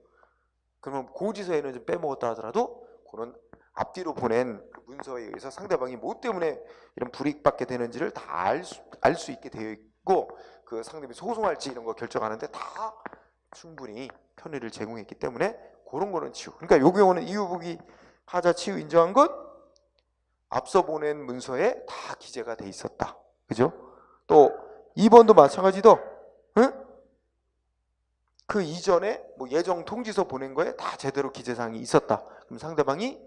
그러면 고지서에는 좀 빼먹었다 하더라도 그런 앞뒤로 보낸 그 문서에 의해서 상대방이 뭐 때문에 이런 불이익받게 되는지를 다 알 수 있게 되어 있고 그 상대방이 소송할지 이런 거 결정하는데 다 충분히 편의를 제공했기 때문에 그런 거는 치유. 그러니까 요 경우는 이유부기 하자 치유 인정한 것 앞서 보낸 문서에 다 기재가 돼 있었다. 그죠? 또 2번도 마찬가지도 응? 그 이전에 뭐 예정 통지서 보낸 거에 다 제대로 기재사항이 있었다. 그럼 상대방이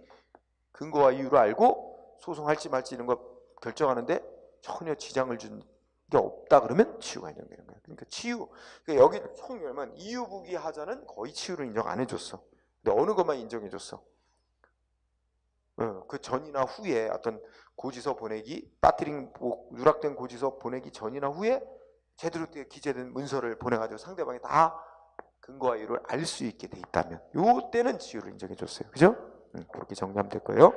근거와 이유를 알고 소송할지 말지 이런 거 결정하는데 전혀 지장을 준 게 없다 그러면 치유가 인정되는 거예요. 그러니까 치유. 그러니까 여기 총열면 이유부기 하자는 거의 치유를 인정 안 해줬어. 근데 어느 것만 인정해줬어? 그 전이나 후에 어떤 고지서 보내기, 빠뜨린 누락된 고지서 보내기 전이나 후에 제대로 기재된 문서를 보내가지고 상대방이 다 근거와 이유를 알 수 있게 돼 있다면 요 때는 치유를 인정해줬어요. 그죠? 그렇게 정리하면 될 거예요.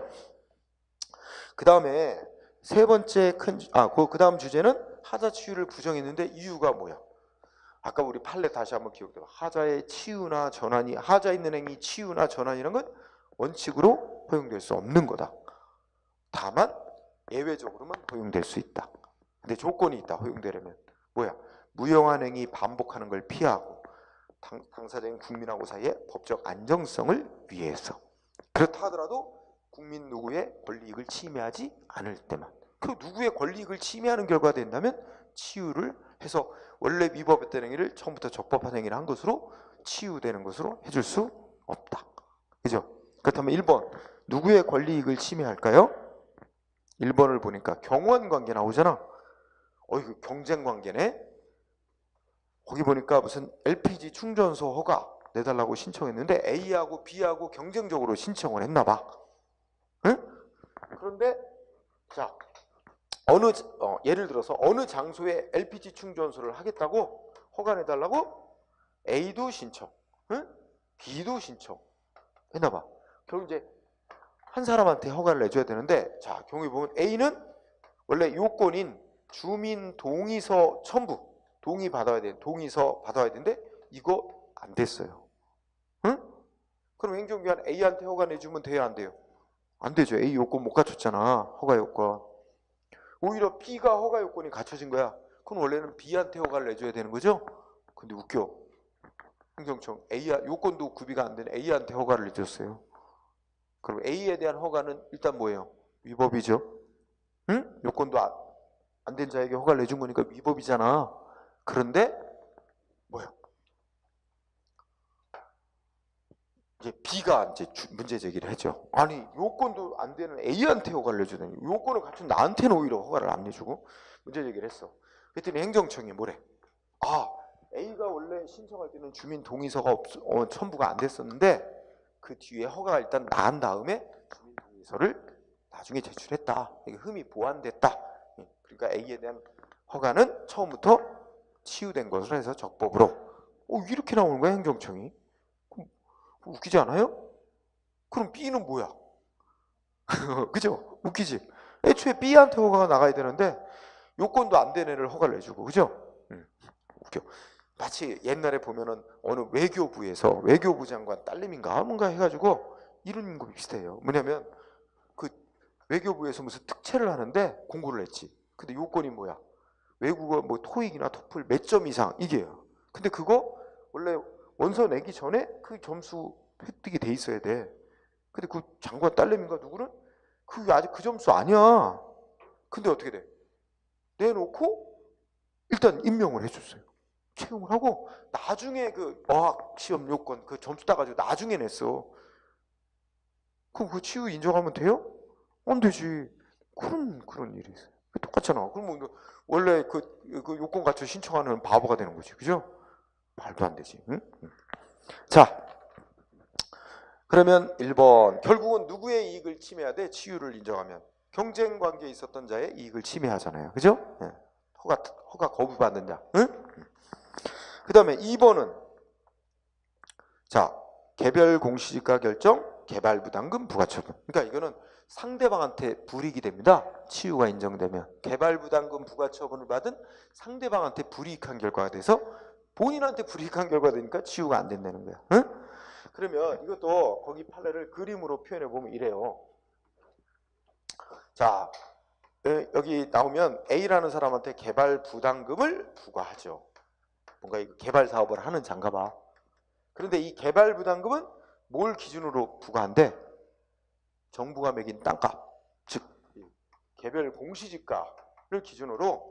그 다음에 세 번째 그 다음 주제는 하자 치유를 부정했는데 이유가 뭐야? 아까 우리 판례 다시 한번 기억해봐. 하자의 치유나 전환이 하자 있는 행위 치유나 전환이라는 건 원칙으로 허용될 수 없는 거다. 다만 예외적으로만 허용될 수 있다. 근데 조건이 있다. 허용되려면 뭐야? 무용한 행위 반복하는 걸 피하고 당사자인 국민하고 사이의 법적 안정성을 위해서. 그렇다 하더라도 국민 누구의 권리이익을 침해하지 않을 때만. 그 누구의 권리이익을 침해하는 결과가 된다면 치유를 해서 원래 위법했던 행위를 처음부터 적법한 행위를 한 것으로 치유되는 것으로 해줄 수 없다. 그죠? 그렇다면 1번 누구의 권리이익을 침해할까요? 1번을 보니까 경원관계 나오잖아. 이거 경쟁관계네. 거기 보니까 무슨 LPG 충전소 허가 내달라고 신청했는데 A하고 B하고 경쟁적으로 신청을 했나 봐. 응? 그런데 자 예를 들어서 어느 장소에 LPG 충전소를 하겠다고 허가내달라고 A도 신청, 응? B도 신청 했나봐. 결국 이제 한 사람한테 허가를 내줘야 되는데, 자, 경우에 보면 A는 원래 요건인 주민 동의서 첨부, 동의서 받아야 되는데 이거 안 됐어요. 응? 그럼 행정기관 A한테 허가 내주면 돼요, 안 돼요? 안 되죠. A 요건 못 갖췄잖아, 허가 요건. 오히려 B가 허가 요건이 갖춰진 거야. 그럼 원래는 B한테 허가를 내줘야 되는 거죠? 근데 웃겨. 행정청 요건도 구비가 안 되는 A한테 허가를 내줬어요. 그럼 A에 대한 허가는 일단 뭐예요? 위법이죠. 응? 요건도 안 된 자에게 허가를 내준 거니까 위법이잖아. 그런데 뭐야? 이제 B가 이제 문제 제기를 했죠. 아니, 요건도 안 되는 A한테 허가를 내주다니, 요건을 갖춘 나한테는 오히려 허가를 안 내주고 문제 제기를 했어. 그랬더니 행정청이 뭐래? A가 원래 신청할 때는 주민 동의서가 첨부가 안 됐었는데 그 뒤에 허가가 일단 나은 다음에 주민 동의서를 나중에 제출했다. 이게 흠이 보완됐다. 그러니까 A에 대한 허가는 처음부터 치유된 것으로 해서 적법으로. 이렇게 나오는 거야, 행정청이. 웃기지 않아요? 그럼 B는 뭐야? 그죠? 웃기지? 애초에 B한테 허가가 나가야 되는데 요건도 안 된 애를 허가를 내주고, 그죠? 웃겨. 마치 옛날에 보면은 어느 외교부 장관 딸님인가 뭔가 해가지고 이런 거 비슷해요. 뭐냐면 그 외교부에서 무슨 특채를 하는데 공고를 했지. 근데 요건이 뭐야? 외국어 뭐 토익이나 토플 몇 점 이상 이게요. 근데 그거 원래 원서 내기 전에 그 점수 획득이 돼 있어야 돼. 근데 그 장관 딸내미인가 누구는 그게 아직 그 점수 아니야. 근데 어떻게 돼? 내놓고 일단 임명을 해줬어요. 채용을 하고 나중에 그 어학 시험 요건 그 점수 따가지고 나중에 냈어. 그럼 그 치유 인정하면 돼요? 안 되지. 그런 일이 있어요. 똑같잖아. 그럼 원래 그 요건 갖춰 신청하는 바보가 되는 거지, 그죠? 말도 안 되지. 응? 자, 그러면 1번 결국은 누구의 이익을 침해해야 돼? 치유를 인정하면 경쟁 관계에 있었던 자의 이익을 침해하잖아요, 그죠? 네. 허가 거부받는 자. 응? 그 다음에 2번은 자, 개별 공시지가 결정, 개발부담금 부과처분. 그러니까 이거는 상대방한테 불이익이 됩니다. 치유가 인정되면. 개발부담금 부과처분을 받은 상대방한테 불이익한 결과가 돼서 본인한테 불이익한 결과가 되니까 치유가 안 된다는 거야. 응? 그러면 이것도 거기 판례를 그림으로 표현해 보면 이래요. 자, 여기 나오면 A라는 사람한테 개발부담금을 부과하죠. 뭔가 개발 사업을 하는 장가 봐. 그런데 이 개발부담금은 뭘 기준으로 부과한대? 정부가 매긴 땅값, 즉 개별 공시지가를 기준으로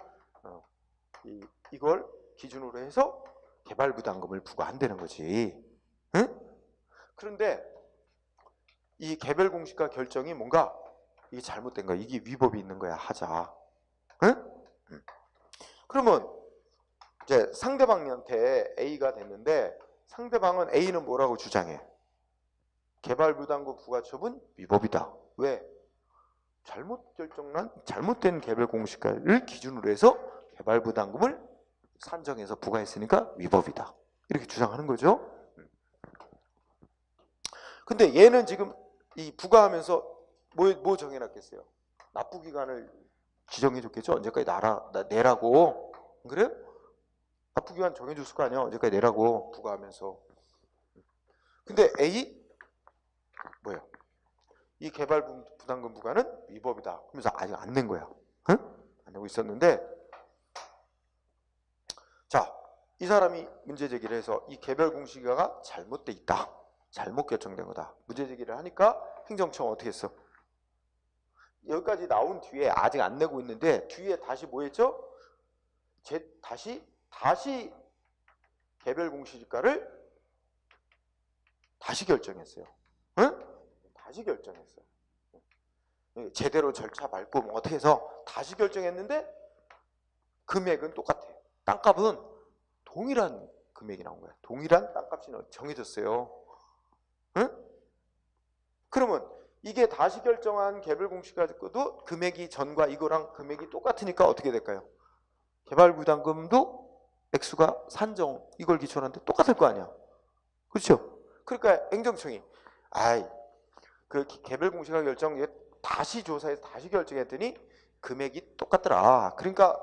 이걸 기준으로 해서 개발부담금을 부과한다는 거지. 응? 그런데 이 개별 공시가 결정이 뭔가 이게 잘못된 거야. 이게 위법이 있는 거야. 하자. 응? 그러면 이제 상대방한테 A가 됐는데 상대방은 A는 뭐라고 주장해? 개발부담금 부과처분 위법이다. 왜? 잘못된 개별 공시가를 기준으로 해서 개발부담금을 산정해서 부과했으니까 위법이다. 이렇게 주장하는 거죠. 근데 얘는 지금 이 부과하면서 뭐 정해놨겠어요? 납부기간을 지정해줬겠죠? 언제까지 내라고. 그래요? 납부기간 정해줬을 거 아니야? 언제까지 내라고 부과하면서. 근데 A 뭐예요? 이 개발부담금 부과는 위법이다. 그러면서 아직 안 낸 거야. 응? 안 내고 있었는데 자, 이 사람이 문제 제기를 해서 이 개별 공시가가 잘못돼 있다. 잘못 결정된 거다. 문제 제기를 하니까 행정청은 어떻게 했어? 여기까지 나온 뒤에 아직 안 내고 있는데 뒤에 다시 뭐 했죠? 다시 개별 공시지가를 다시 결정했어요. 응? 다시 결정했어요. 제대로 절차 밟고 뭐 어떻게 해서 다시 결정했는데 금액은 똑같아요. 땅값은 동일한 금액이 나온 거야. 동일한 땅값이 정해졌어요. 응? 그러면 이게 다시 결정한 개별 공시 가지고도 금액이 전과 이거랑 금액이 똑같으니까 어떻게 될까요? 개발 부담금도 액수가 산정 이걸 기초로 하는데 똑같을 거 아니야. 그렇죠? 그러니까 행정청이 그 개별 공시가 결정 다시 조사해서 다시 결정했더니 금액이 똑같더라. 그러니까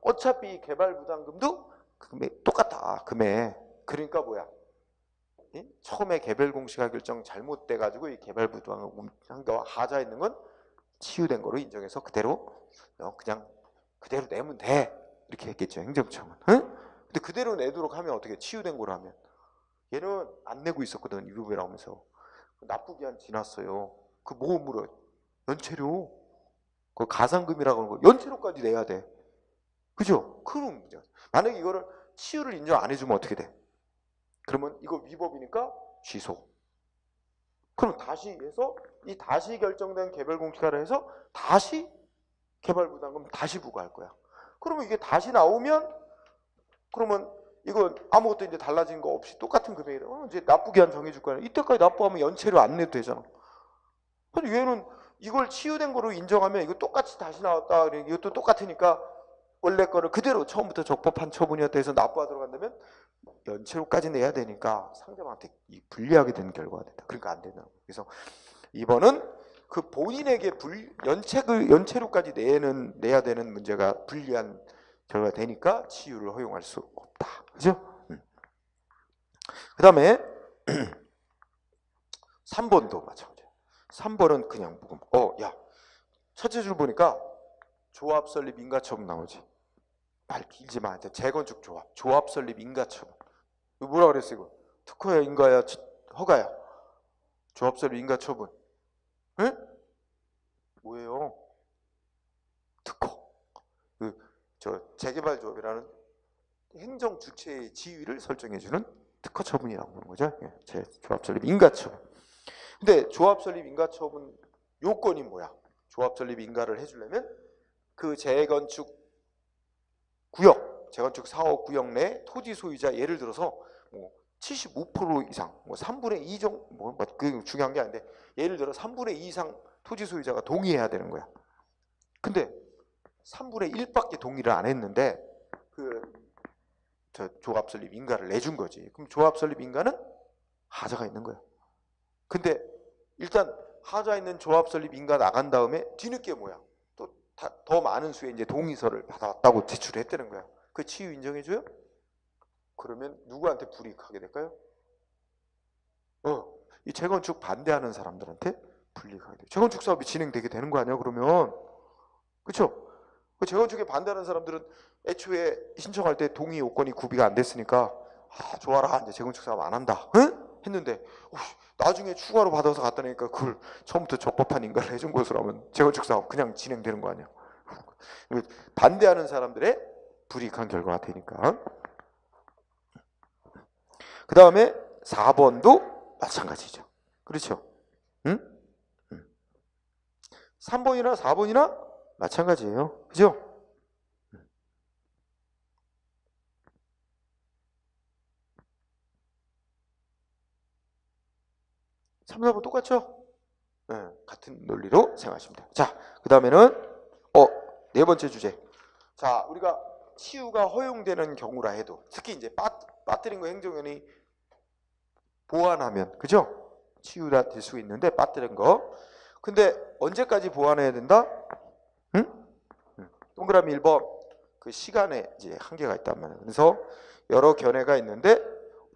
어차피 개발 부담금도 금액 똑같다. 금액. 그러니까 뭐야? 처음에 개별 공시가 결정 잘못돼 가지고 이 개발 부담금 한가와 하자 있는 건 치유된 거로 인정해서 그대로 그냥 그대로 내면 돼. 이렇게 했겠죠. 행정청은. 응? 근데 그대로 내도록 하면 어떻게 치유된 거로 하면 얘는 안 내고 있었거든. 유급이라고 하면서 납부기한 지났어요. 그 뭐 물어? 연체료. 그 가상금이라고 하는 거 연체료까지 내야 돼. 그죠? 그럼 만약에 이거를 치유를 인정 안 해주면 어떻게 돼? 그러면 이거 위법이니까 취소. 그럼 다시 해서 이 다시 결정된 개별 공시가를 해서 다시 개발 부담금 다시 부과할 거야. 그러면 이게 다시 나오면 그러면 이거 아무것도 이제 달라진 거 없이 똑같은 금액이다. 이제 납부기한 정해줄 거야. 이때까지 납부하면 연체료 안 내도 되잖아. 근데 얘는 이걸 치유된 거로 인정하면 이거 똑같이 다시 나왔다. 이것도 똑같으니까 원래 거를 그대로 처음부터 적법한 처분이었다 해서 납부하도록 한다면 연체료까지 내야 되니까 상대방한테 불리하게 되는 결과가 된다. 그러니까 안 된다. 그래서 이번은 그 본인에게 연체료까지 내야 되는 문제가 불리한 결과가 되니까 치유를 허용할 수 없다. 그죠? 그 다음에 3번도 마찬가지야. 3번은 그냥 야 첫째 줄 보니까 조합 설립 인가처분 나오지. 말 길지 마. 재건축 조합 설립 인가처분. 이거 뭐라 그랬어 이거? 특허야 인가야 허가야? 조합 설립 인가처분. 응? 뭐예요? 특허. 재개발 조합이라는 행정 주체의 지위를 설정해주는 특허 처분이라고 하는 거죠. 조합 설립 인가처분. 근데 조합 설립 인가처분 요건이 뭐야? 조합 설립 인가를 해주려면 그 재건축 사업 구역 내 토지 소유자 예를 들어서 뭐 75% 이상, 뭐 3분의 2 정도, 그 중요한 게 아닌데 예를 들어 3분의 2 이상 토지 소유자가 동의해야 되는 거야. 근데 3분의 1밖에 동의를 안 했는데 조합 설립 인가를 내준 거지. 그럼 조합 설립 인가는 하자가 있는 거야. 근데 일단 하자 있는 조합 설립 인가 나간 다음에 뒤늦게 뭐야? 또 더 많은 수의 이제 동의서를 받아왔다고 제출했다는 거야. 그 치유 인정해줘요? 그러면 누구한테 불이익하게 될까요? 이 재건축 반대하는 사람들한테 불이익하게 돼. 재건축 사업이 진행되게 되는 거 아니야? 그러면 그렇죠? 그 재건축에 반대하는 사람들은 애초에 신청할 때 동의 요건이 구비가 안 됐으니까 좋아라 이제 재건축 사업 안 한다. 응? 했는데 나중에 추가로 받아서 갔다니까 그걸 처음부터 적법한 인가를 해준 것으로 하면 재건축 사업 그냥 진행되는 거 아니야? 반대하는 사람들의 불이익한 결과가 되니까. 그 다음에 4번도 마찬가지죠. 그렇죠? 응? 3번이나 4번이나 마찬가지예요. 그죠? 3, 4번 똑같죠? 네, 같은 논리로 생각하시면 돼요. 자, 그 다음에는 네 번째 주제. 자, 우리가 치유가 허용되는 경우라 해도 특히 이제 빠뜨린 거 행정원이 보완하면 그죠? 치유가 될 수 있는데 빠뜨린 거. 근데 언제까지 보완해야 된다? 응? 동그라미 1번 그 시간에 이제 한계가 있단 말이에요. 그래서 여러 견해가 있는데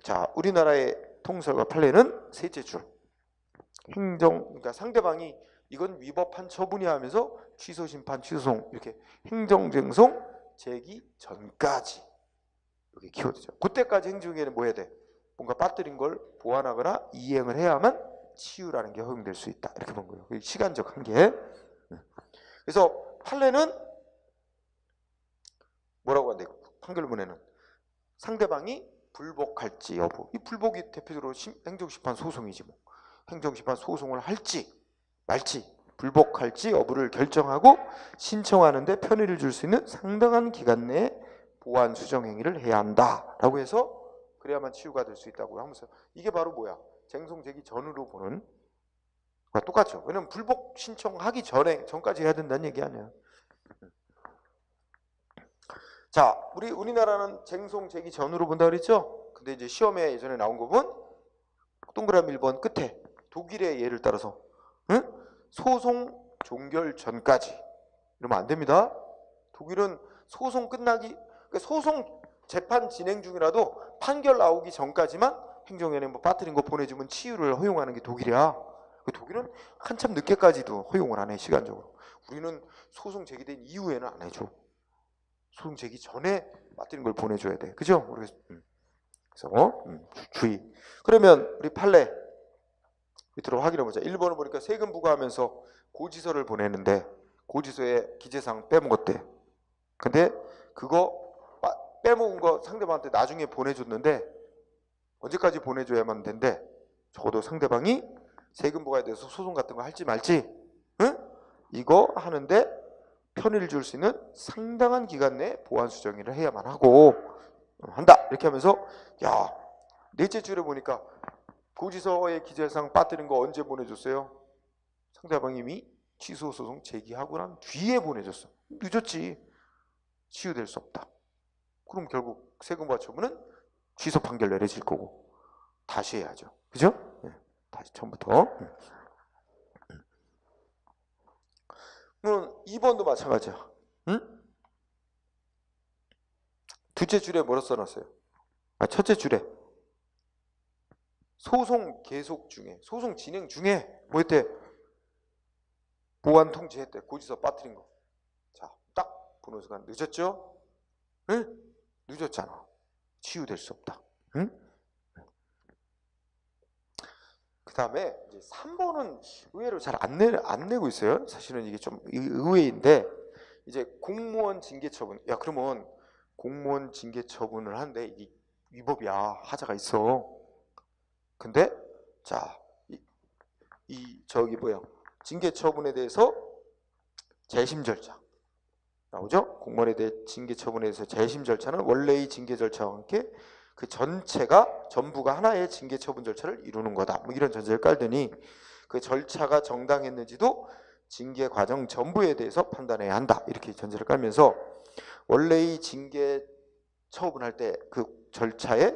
자, 우리나라의 통설과 판례는 셋째 줄. 그러니까 상대방이 이건 위법한 처분이야 하면서 취소 심판 취소송 이렇게 행정쟁송 제기 전까지 여기 키워드죠. 그때까지 행정에는 뭐 해야 돼? 뭔가 빠뜨린 걸 보완하거나 이행을 해야만 치유라는 게 허용될 수 있다. 이렇게 본 거예요. 시간적 한계. 그래서 판례는 뭐라고 한대? 판결문에는 상대방이 불복할지 여부. 이 불복이 대표적으로 행정심판 소송이지 뭐. 행정심판 소송을 할지 말지 불복할지 여부를 결정하고 신청하는데 편의를 줄 수 있는 상당한 기간 내에 보완 수정 행위를 해야 한다라고 해서 그래야만 치유가 될 수 있다고 하면서 이게 바로 뭐야? 쟁송 제기 전으로 보는 똑같죠. 왜냐면 불복 신청하기 전까지 해야 된다는 얘기 아니야. 자, 우리나라는 쟁송 제기 전으로 본다 그랬죠? 근데 이제 시험에 예전에 나온 거 보면 동그라미 1번 끝에 독일의 예를 따라서 소송 종결 전까지 이러면 안 됩니다. 독일은 소송 끝나기, 그러니까 소송 재판 진행 중이라도 판결 나오기 전까지만 행정위원회 뭐 빠뜨린 거 보내주면 치유를 허용하는 게 독일이야. 독일은 한참 늦게까지도 허용을 안 해, 시간적으로. 우리는 소송 제기된 이후에는 안 해줘. 소송 제기 전에 빠뜨린 걸 보내줘야 돼. 그죠? 그래서 주의. 그러면 우리 판례 밑으로 확인해보자. 1번을 보니까 세금 부과하면서 고지서를 보내는데 고지서에 기재사항 빼먹었대. 근데 그거 빼먹은 거 상대방한테 나중에 보내줬는데 언제까지 보내줘야만 된대? 적어도 상대방이 세금 부과에 대해서 소송 같은 거 할지 말지 이거 하는데 편의를 줄 수 있는 상당한 기간 내에 보완 수정일을 해야만 하고 한다. 이렇게 하면서 야, 넷째 줄에 보니까 고지서에 기재사항 빠뜨린 거 언제 보내줬어요? 상대방이 이미 취소 소송 제기하고 난 뒤에 보내줬어. 늦었지. 치유될 수 없다. 그럼 결국 세금부과 처분은 취소 판결 내려질 거고 다시 해야죠. 그죠? 네. 다시 처음부터. 그럼 2번도 마찬가지야. 응? 둘째 줄에 뭐라 써놨어요? 첫째 줄에 소송 계속 중에, 소송 진행 중에 뭐 했대? 보완 통지했대. 고지서 빠뜨린 거. 자, 딱 보는 순간 늦었죠? 응? 늦었잖아. 치유될 수 없다. 응? 그 다음에 이제 3번은 의외로 잘 안 내고 있어요. 사실은 이게 좀 의외인데, 이제 공무원 징계 처분. 야, 그러면 공무원 징계 처분을 하는데 이게 위법이야. 하자가 있어. 근데 자, 저기 뭐야? 징계 처분에 대해서 재심 절차 나오죠? 공무원에 대해 징계 처분에 대해서 재심 절차는 원래의 징계 절차와 함께 그 전부가 하나의 징계 처분 절차를 이루는 거다. 뭐 이런 전제를 깔더니 그 절차가 정당했는지도 징계 과정 전부에 대해서 판단해야 한다. 이렇게 전제를 깔면서 원래의 징계 처분할 때 그 절차에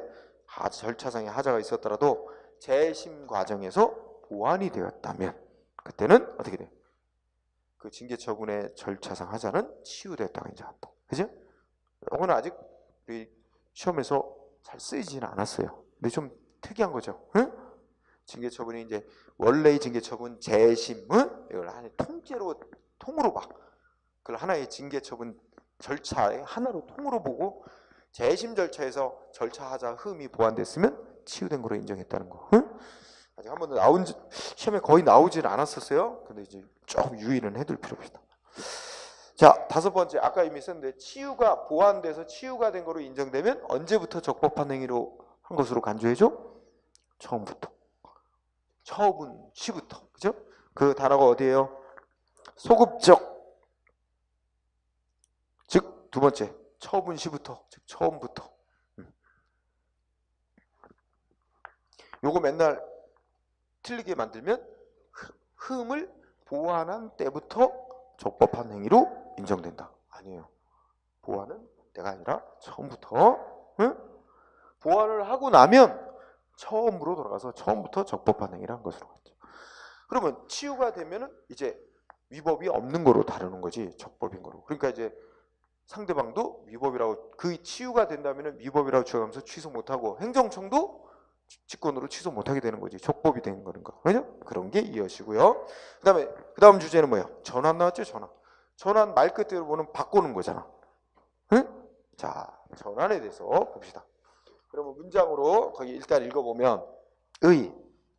절차상의 하자가 있었더라도 재심 과정에서 보완이 되었다면 그때는 어떻게 돼? 그 징계 처분의 절차상 하자는 치유됐다고 인정한다. 그죠? 이거는 아직 우리 시험에서 잘 쓰이지는 않았어요. 근데 좀 특이한 거죠. 응? 징계 처분이 이제 원래의 징계 처분, 재심, 이걸 하나의 통으로 봐. 그걸 하나의 징계 처분 절차의 하나로 통으로 보고 재심 절차에서 절차 하자 흠이 보완됐으면 치유된 거로 인정했다는 거. 응? 아직 한 번도 시험에 거의 나오지는 않았었어요. 근데 이제 조금 유의는 해둘 필요가 있다. 자, 5번째 아까 이미 썼는데 치유가 보완돼서 치유가 된 거로 인정되면 언제부터 적법한 행위로 한 것으로 간주해줘? 처음부터. 처분 시부터. 그죠? 그 단어가 어디예요? 소급적. 즉 두 번째 처분 시부터. 즉 처음부터. 요거 맨날 틀리게 만들면 흠을 보완한 때부터 적법한 행위로 인정된다. 아니에요. 보완은 때가 아니라 처음부터. 응? 보완을 하고 나면 처음으로 돌아가서 처음부터 적법한 행위를 한 것으로 갔죠. 그러면 치유가 되면은 이제 위법이 없는 거로 다루는 거지 적법인 거로. 그러니까 이제 상대방도 위법이라고 그 치유가 된다면은 위법이라고 주장하면서 취소 못하고 행정청도 직권으로 취소 못하게 되는 거지. 적법이 되는 거는 거. 그죠? 그런 게 이것이고요. 그 다음 주제는 뭐예요? 전환 나왔죠? 전환. 전환 말 그대로 보면 바꾸는 거잖아. 응? 자, 전환에 대해서 봅시다. 그러면 문장으로 거기 일단 읽어보면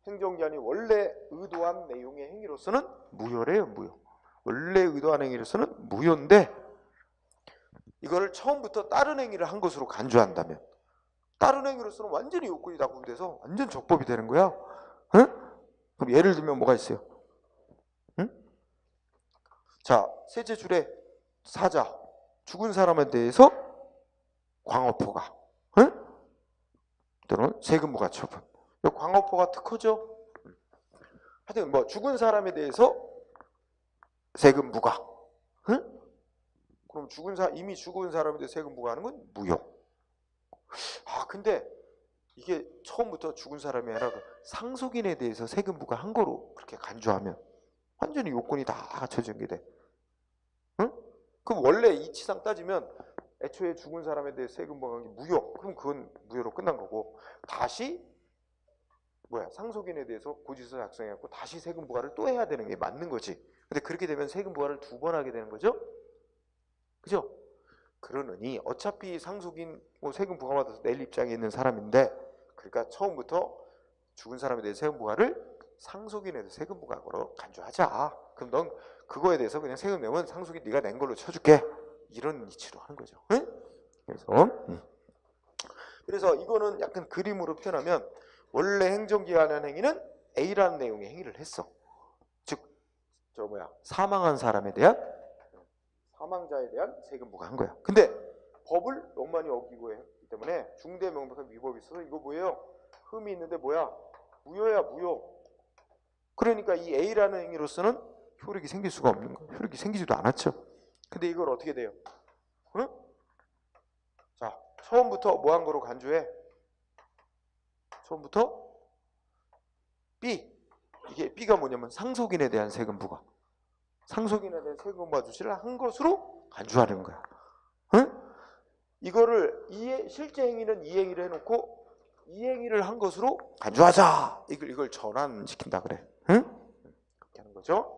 행정기관이 원래 의도한 내용의 행위로서는 무효래요. 무효. 원래 의도한 행위로서는 무효인데 이거를 처음부터 다른 행위를 한 것으로 간주한다면 다른 행위로서는 완전히 요건이 다 구비돼서 완전 적법이 되는 거야. 응? 그럼 예를 들면 뭐가 있어요? 응? 자, 셋째 줄에 사자, 죽은 사람에 대해서 광어포가, 응? 또는 세금 부과 처분. 이 광어포가 특허죠. 하여튼 뭐 죽은 사람에 대해서 세금 부과. 응? 그럼 이미 죽은 사람에 대해서 세금 부과하는 건 무효. 근데 이게 처음부터 죽은 사람이 아니라 그 상속인에 대해서 세금 부과한 거로 그렇게 간주하면 완전히 요건이 다 갖춰진 게 돼. 응? 그럼 원래 이치상 따지면 애초에 죽은 사람에 대해 세금 부과한 게 무효. 그럼 그건 무효로 끝난 거고, 다시 상속인에 대해서 고지서 작성해갖고 다시 세금 부과를 또 해야 되는 게 맞는 거지. 근데 그렇게 되면 세금 부과를 2번 하게 되는 거죠. 그죠? 그러느니 어차피 상속인 세금 부과받아서 낼 입장에 있는 사람인데, 그러니까 처음부터 죽은 사람에 대해 세금 부과를 상속인에 대해 세금 부과로 간주하자. 그럼 넌 그거에 대해서 그냥 세금 내면 상속인 네가 낸 걸로 쳐줄게. 이런 이치로 하는 거죠. 응? 그래서 이거는 약간 그림으로 표현하면 원래 행정기관한 행위는 A라는 내용의 행위를 했어. 즉, 사망한 사람에 대한, 사망자에 대한 세금 부과한 거야. 근데 법을 너무 많이 어기고 했기 때문에 중대 명백한 위법이 있어서 이거 뭐예요? 흠이 있는데 무효야, 무효. 그러니까 이 A라는 행위로서는 효력이 생길 수가 없는 거예요. 효력이 생기지도 않았죠. 근데 이걸 어떻게 돼요? 응? 자, 처음부터 뭐 한 거로 간주해? 처음부터 B. 이게 B가 뭐냐면 상속인에 대한 세금 부과. 상속인에 대한 세금 부과 조치를 한 것으로 간주하는 거야. 응? 이거를 실제 행위는 이 행위를 해놓고 이 행위를 한 것으로 간주하자. 이걸 전환시킨다 그래. 응? 그렇게 하는 거죠.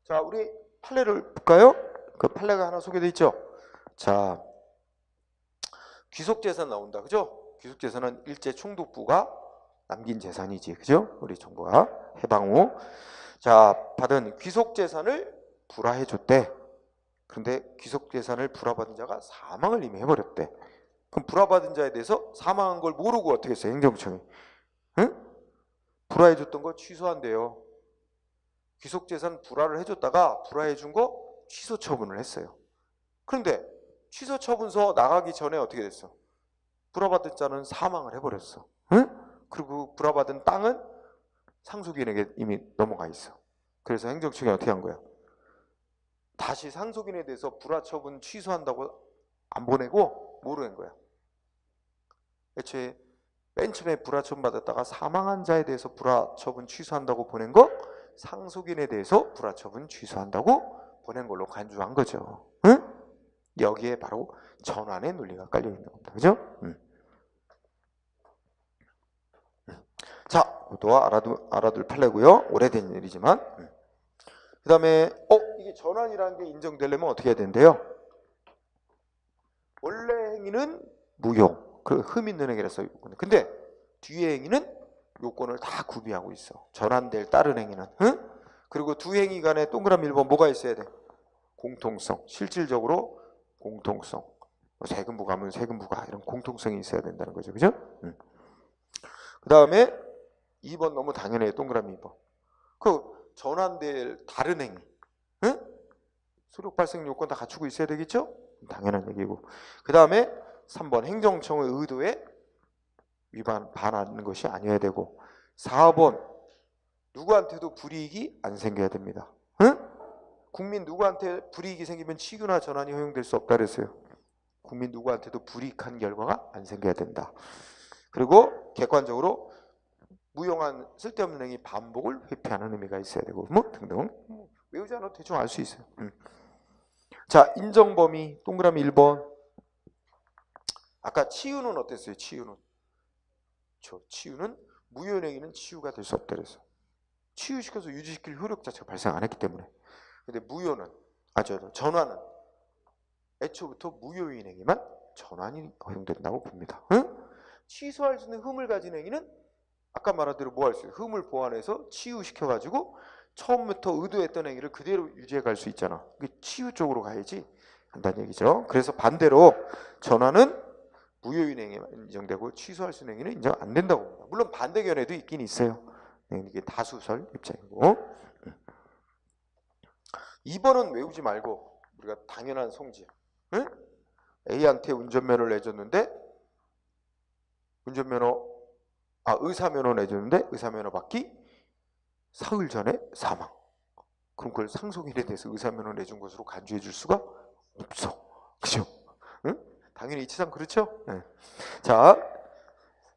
자, 우리 판례를 볼까요? 그 판례가 하나 소개돼 있죠. 자, 귀속재산 나온다, 그죠? 귀속재산은 일제 총독부가 남긴 재산이지, 그죠? 우리 정부가 해방 후, 받은 귀속재산을 불화해줬대. 그런데 귀속재산을 불화받은 자가 사망을 이미 해버렸대. 그럼 불화받은 자에 대해서 사망한 걸 모르고 어떻게 했어요? 행정청이. 응? 불화해줬던 거 취소한대요. 귀속재산 불화를 해줬다가 불화해준 거 취소 처분을 했어요. 그런데 취소 처분서 나가기 전에 어떻게 됐어? 불화받은 자는 사망을 해버렸어. 응? 그리고 불화받은 땅은 상속인에게 이미 넘어가 있어. 그래서 행정청이 어떻게 한 거야? 다시 상속인에 대해서 불화 처분 취소한다고 안 보내고 뭐로 한 거야? 애초에 맨 처음에 불화 처분 받았다가 사망한 자에 대해서 불화 처분 취소한다고 보낸 거 상속인에 대해서 불화 처분 취소한다고 보낸 걸로 간주한 거죠. 응? 여기에 바로 전환의 논리가 깔려 있는 겁니다. 그죠? 자, 또 알아둘 판례고요. 오래된 일이지만. 그 다음에 이게 전환이라는 게 인정되려면 어떻게 해야 된대요? 원래 행위는 무효. 그 흠 있는 행위라서 요건. 근데 뒤에 행위는 요건을 다 구비하고 있어. 전환될 다른 행위는. 응? 그리고 두 행위 간에 동그라미 1번 뭐가 있어야 돼? 공통성. 실질적으로 공통성. 세금 부과하면 세금 부과 이런 공통성이 있어야 된다는 거죠. 그죠? 그 다음에 2번 너무 당연해요. 동그라미 2번. 그 전환될 다른 행위. 응? 수력 발생 요건 다 갖추고 있어야 되겠죠? 당연한 얘기고. 그 다음에 3번 행정청의 의도에 반하는 것이 아니어야 되고. 4번 누구한테도 불이익이 안 생겨야 됩니다. 응? 국민 누구한테 불이익이 생기면 치규나 전환이 허용될 수 없다 그랬어요. 국민 누구한테도 불이익한 결과가 안 생겨야 된다. 그리고 객관적으로 무용한 쓸데없는 행위 반복을 회피하는 의미가 있어야 되고 뭐 등등. 외우지 않아도 대충 알 수 있어요. 자, 인정범위 동그라미 1번. 아까 치유는 어땠어요? 치유는 무효행위는 치유가 될 수 없다 그래서 치유시켜서 유지시킬 효력 자체가 발생 안 했기 때문에. 근데 전환은 애초부터 무효인 행위만 전환이 허용된다고 봅니다. 응? 취소할 수 있는 흠을 가진 행위는 아까 말한 대로 뭐 할 수 있어요? 흠을 보완해서 치유시켜가지고 처음부터 의도했던 행위를 그대로 유지해 갈 수 있잖아. 치유 쪽으로 가야지 한다는 얘기죠. 그래서 반대로 전환은 무효인 행위만 인정되고 취소할 수 있는 행위는 인정 안 된다고 봅니다. 물론 반대 견해도 있긴 있어요. 이게 다수설 입장이고. 2번은 외우지 말고 우리가 당연한 성질. 응? A한테 운전면허를 내줬는데 의사면허 내줬는데 의사면허 받기 사흘 전에 사망. 그럼 그걸 상속인에 대해서 의사면허 내준 것으로 간주해 줄 수가 없어. 그죠? 응? 당연히 이치상 그렇죠? 네. 자,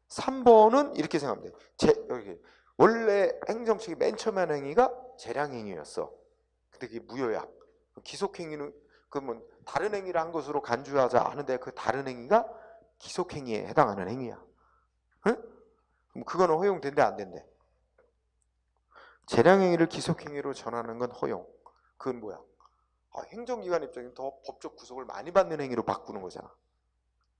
3번은 이렇게 생각하면 돼. 여기 원래 행정칙이 맨 처음에 한 행위가 재량행위였어. 근데 그게 무효야. 기속행위는 그러면 다른 행위를 한 것으로 간주하자 하는데 그 다른 행위가 기속행위에 해당하는 행위야. 응? 그럼 그거는 허용된대 안 된대? 재량행위를 기속행위로 전하는 건 허용. 그건 뭐야? 행정기관 입장에서 더 법적 구속을 많이 받는 행위로 바꾸는 거잖아.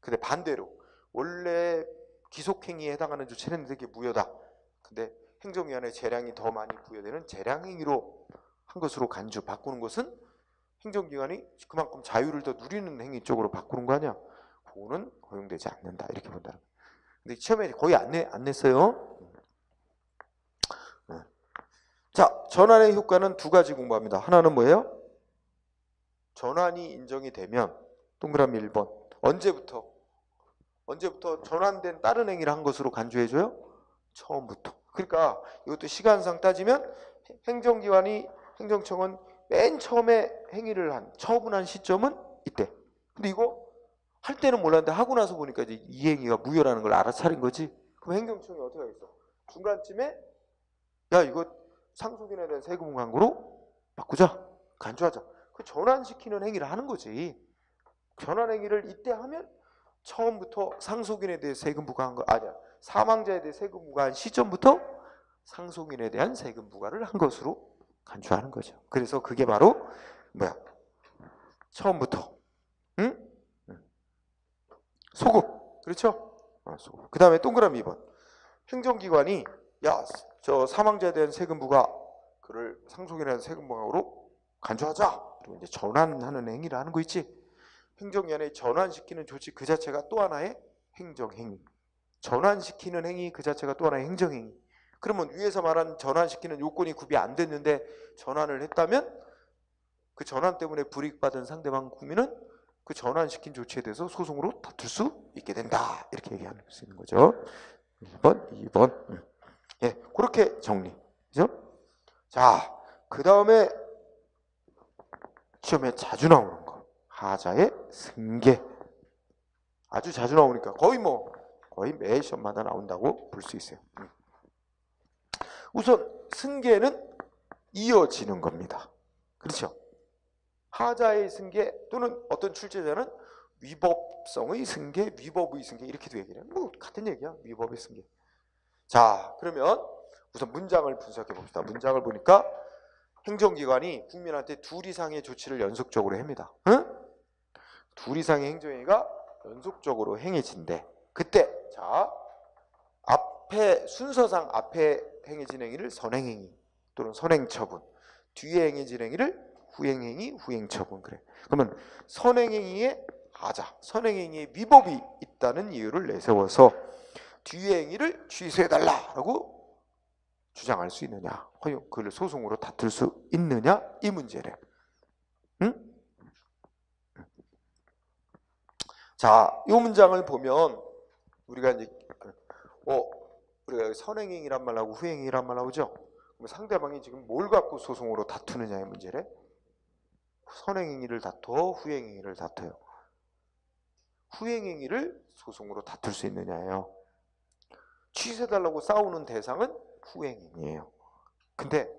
근데 반대로 원래 기속행위에 해당하는 조치는 되게 무효다. 근데 행정기관의 재량이 더 많이 부여되는 재량행위로 한 것으로 간주 바꾸는 것은 행정기관이 그만큼 자유를 더 누리는 행위 쪽으로 바꾸는 거 아니야? 그거는 허용되지 않는다. 이렇게 본다는 거야. 근데 시험에 거의 안 냈어요. 자, 전환의 효과는 두 가지 공부합니다. 하나는 뭐예요? 전환이 인정이 되면 동그라미 1번 언제부터 전환된 다른 행위를 한 것으로 간주해줘요? 처음부터. 그러니까 이것도 시간상 따지면 행정청은 맨 처음에 행위를 처분한 시점은 이때. 근데 이거 할 때는 몰랐는데 하고 나서 보니까 이제 이 행위가 무효라는 걸 알아차린 거지. 그럼 행정청이 어떻게 하겠어? 중간쯤에 야 이거 상속인에 대한 세금 광고로 바꾸자. 간주하자. 그 전환시키는 행위를 하는 거지. 전환 행위를 이때 하면 처음부터 상속인에 대해 세금 부과한 거 아니야. 사망자에 대해 세금 부과한 시점부터 상속인에 대한 세금 부과를 한 것으로 간주하는 거죠. 그래서 그게 바로 뭐야? 처음부터. 응? 소급. 그렇죠? 소급. 그 다음에 동그라미 2번. 행정기관이 야, 저 사망자에 대한 세금 부과 그를 상속인에 대한 세금 부과로 간주하자. 그리고 이제 전환하는 행위를 하는 거 있지. 행정기관에 전환시키는 조치 그 자체가 또 하나의 행정행위. 전환시키는 행위 그 자체가 또 하나의 행정행위. 그러면 위에서 말한 전환시키는 요건이 구비 안 됐는데 전환을 했다면 그 전환 때문에 불이익받은 상대방 국민은 그 전환시킨 조치에 대해서 소송으로 다툴 수 있게 된다. 이렇게 얘기할 수 있는 거죠. 1번, 2번. 예, 그렇게 정리. 그죠? 자, 그 다음에 시험에 자주 나오는 거. 하자의 승계. 아주 자주 나오니까 거의 매 시험마다 나온다고 볼 수 있어요. 우선 승계는 이어지는 겁니다. 그렇죠? 하자의 승계 또는 어떤 출제자는 위법성의 승계, 위법의 승계 이렇게도 얘기를 해요. 뭐 같은 얘기야. 위법의 승계. 자, 그러면 우선 문장을 분석해 봅시다. 문장을 보니까 행정기관이 국민한테 둘 이상의 조치를 연속적으로 합니다. 응? 둘 이상의 행정행위가 연속적으로 행해진대. 그때 자 순서상 앞에 행해진 행위를 선행행위 또는 선행처분, 뒤에 행해진 행위를 후행행위, 후행처분. 그래. 그러면 선행행위의 하자, 선행행위의 위법이 있다는 이유를 내세워서 뒤의 행위를 취소해달라라고 주장할 수 있느냐, 그걸 소송으로 다툴 수 있느냐 이 문제래. 응? 자, 이 문장을 보면 우리가 이제 우리가 선행행위란 말하고 후행행위란 말 나오죠. 그럼 상대방이 지금 뭘 갖고 소송으로 다투느냐의 문제래. 선행행위를 다투어 후행행위를 다투요. 후행행위를 소송으로 다툴 수 있느냐예요. 취소해달라고 싸우는 대상은 후행행위예요. 근데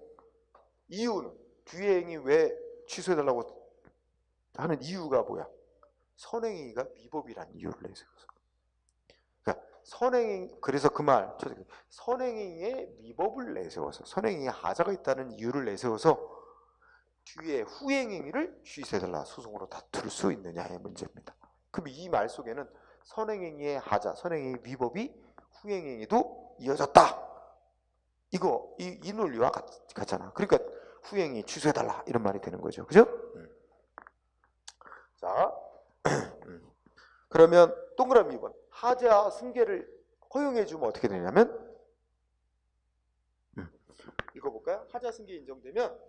이유는 뒤의 행위 왜 취소해달라고 하는 이유가 뭐야? 선행행위가 위법이라는 이유를 내세워서. 그러니까 그래서 그 말, 선행행위의 위법을 내세워서, 선행행위에 하자가 있다는 이유를 내세워서 뒤에 후행행위를 취소해달라 소송으로 다툴 수 있느냐의 문제입니다. 그럼 이 말 속에는 선행행위의 하자, 선행행위 위법이 후행행위도 이어졌다. 이 논리와 같잖아. 그러니까 후행이 취소해달라 이런 말이 되는 거죠. 그죠? 자, 그러면 동그라미 2번. 하자 승계를 허용해주면 어떻게 되냐면 읽어볼까요? 하자 승계 인정되면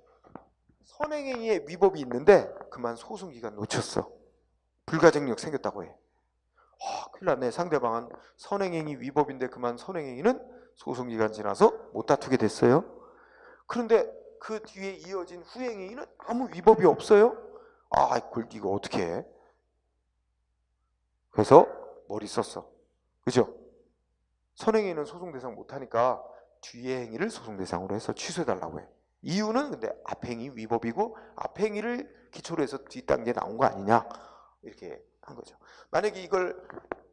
선행행위에 위법이 있는데 그만 소송기간 놓쳤어. 불가증력 생겼다고 해. 큰일 났네. 상대방은 선행행위 위법인데 그만 선행행위는 소송기간 지나서 못 다투게 됐어요. 그런데 그 뒤에 이어진 후행행위는 아무 위법이 없어요. 이거 어떻게 해? 그래서 머리 썼어. 그죠? 선행행위는 소송 대상 못하니까 뒤의 행위를 소송 대상으로 해서 취소해달라고 해. 이유는 근데 앞행위 위법이고 앞행위를 기초로 해서 뒷단계 나온 거 아니냐, 이렇게 한 거죠. 만약에 이걸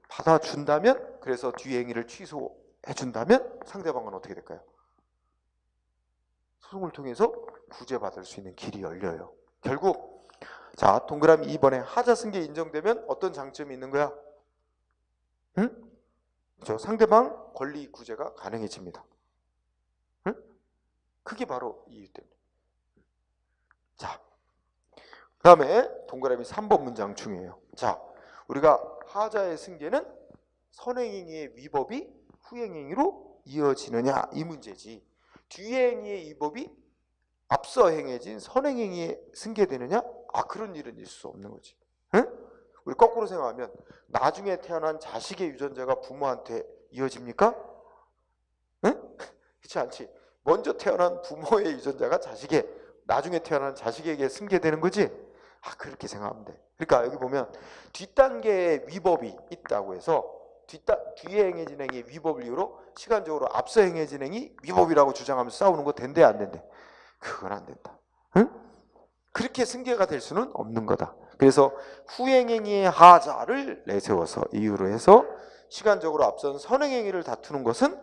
받아준다면, 그래서 뒤의 행위를 취소해준다면 상대방은 어떻게 될까요? 소송을 통해서 구제받을 수 있는 길이 열려요. 결국 자, 동그라미 2번에 하자 승계 인정되면 어떤 장점이 있는 거야? 응? 상대방 권리 구제가 가능해집니다. 응? 그게 바로 이유 때문에. 자, 그 다음에 동그라미 3번 문장 중요해요. 자, 우리가 하자의 승계는 선행행위의 위법이 후행행위로 이어지느냐, 이 문제지. 뒤의 행위의 위법이 앞서 행해진 선행행위에 승계되느냐? 그런 일은 있을 수 없는 거지. 응? 우리 거꾸로 생각하면 나중에 태어난 자식의 유전자가 부모한테 이어집니까? 응? 그렇지 않지. 먼저 태어난 부모의 유전자가 나중에 태어난 자식에게 승계되는 거지. 그렇게 생각하면 돼. 그러니까 여기 보면 뒷단계에 위법이 있다고 해서 뒤에 행해진 행위 위법을 이유로 시간적으로 앞서 행해진 행위 위법이라고 주장하면서 싸우는 거 된대 안 된대? 그건 안 된다. 응? 그렇게 승계가 될 수는 없는 거다. 그래서 후행행위의 하자를 내세워서 이유로 해서 시간적으로 앞선 선행행위를 다투는 것은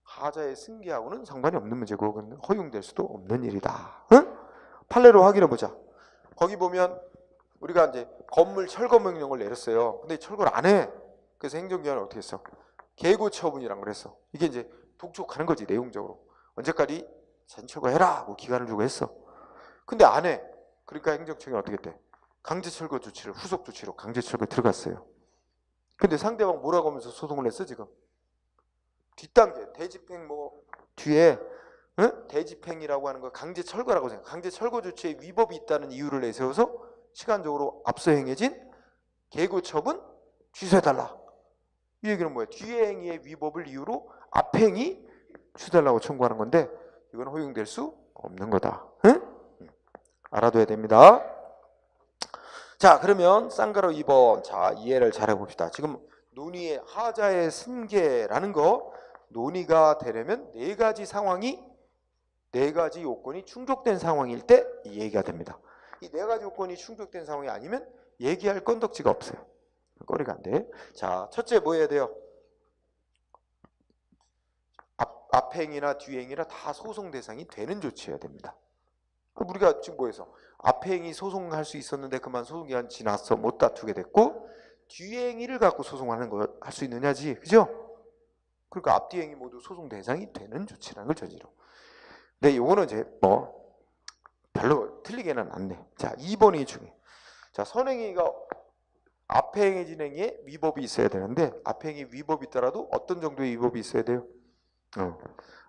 하자의 승계하고는 상관이 없는 문제고 허용될 수도 없는 일이다. 응? 판례로 확인해 보자. 거기 보면 우리가 이제 건물 철거 명령을 내렸어요. 근데 철거를 안 해. 그래서 행정기관은 어떻게 했어? 계고 처분이란 걸 했어. 이게 이제 독촉하는 거지, 내용적으로. 언제까지 철거해라 하고 기간을 주고 했어. 근데 안 해. 그러니까 행정청이 어떻게 했대? 강제 철거 조치를 후속 조치로 강제 철거에 들어갔어요. 근데 상대방 뭐라고 하면서 소송을 했어 지금? 뒷단계 대집행 뒤에 대집행이라고 하는 거 강제 철거라고 생각. 강제 철거 조치에 위법이 있다는 이유를 내세워서 시간적으로 앞서 행해진 계고 처분 취소해달라. 이 얘기는 뭐야? 뒤에 행위의 위법을 이유로 앞행위 취소해달라고 청구하는 건데 이건 허용될 수 없는 거다. 응? 알아둬야 됩니다. 자, 그러면 쌍가로 2번. 자, 이해를 잘 해봅시다. 지금 논의의 하자의 승계라는 거, 논의가 되려면 네 가지 요건이 충족된 상황일 때 얘기가 됩니다. 이 네 가지 요건이 충족된 상황이 아니면 얘기할 건덕지가 없어요. 거리가 안 돼. 자, 첫째 뭐 해야 돼요? 앞행이나 뒤행이나 다 소송 대상이 되는 조치해야 됩니다. 우리가 지금 뭐해서 앞행이 소송할 수 있었는데 그만 소송기간 지나서 못 다투게 됐고 뒤행위를 갖고 소송하는 걸 할 수 있느냐지, 그죠? 그러니까 앞뒤행위 모두 소송 대상이 되는 조치라는 걸 저지로. 근데 이거는 이제 별로 틀리게는 않네. 자, 2번이 중요해. 자, 선행위가 앞에 행해진 행위에 위법이 있어야 되는데 앞에 행위 위법이 있더라도 어떤 정도의 위법이 있어야 돼요?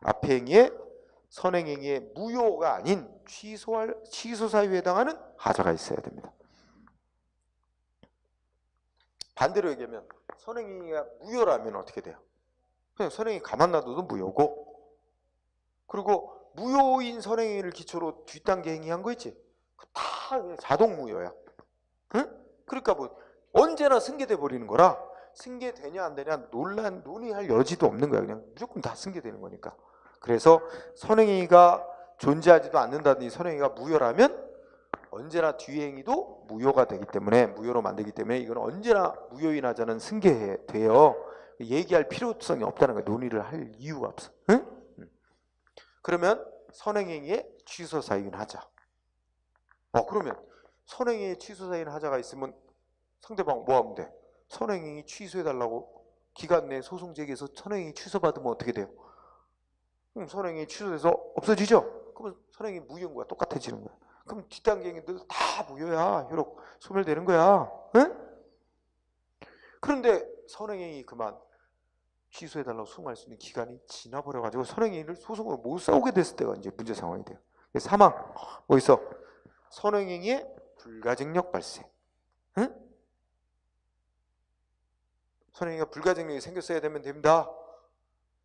앞에 행위에 선행행위의 무효가 아닌 취소 사유에 해당하는 하자가 있어야 됩니다. 반대로 얘기하면 선행행위가 무효라면 어떻게 돼요? 그냥 선행행위 가만 놔둬도 무효고, 그리고 무효인 선행행위를 기초로 뒷단계 행위한 거 있지? 다 자동 무효야. 응? 그러니까 언제나 승계돼 버리는 거라 승계되냐 안 되냐 논의할 여지도 없는 거야. 그냥 무조건 다 승계되는 거니까. 그래서 선행행위가 존재하지도 않는다든지 선행행위가 무효라면 언제나 뒤행위도 무효가 되기 때문에, 무효로 만들기 때문에 이건 언제나 무효인 하자는 승계되어 얘기할 필요성이 없다는 거야. 논의를 할 이유가 없어. 응? 그러면 선행행위의 취소 사유인 하자. 그러면 선행행위의 취소 사유인 하자가 있으면 상대방 뭐 하면 돼? 선행행위 취소해달라고 기간 내에 소송 제기해서 선행행위 취소받으면 어떻게 돼요? 그럼 선행행위 취소돼서 없어지죠? 그러면 선행행위 무효인 거야. 똑같아지는 거야. 그럼 뒷단계 행위들 다 무효야. 효력 소멸되는 거야. 응? 그런데 선행행위 그만 취소해달라고 소송할 수 있는 기간이 지나버려가지고 선행행위를 소송으로 못 싸우게 됐을 때가 이제 문제 상황이 돼요. 사망, 뭐 있어? 선행행위의 불가증력 발생. 응? 선행이가 불가증력이 생겼어야 되면 됩니다.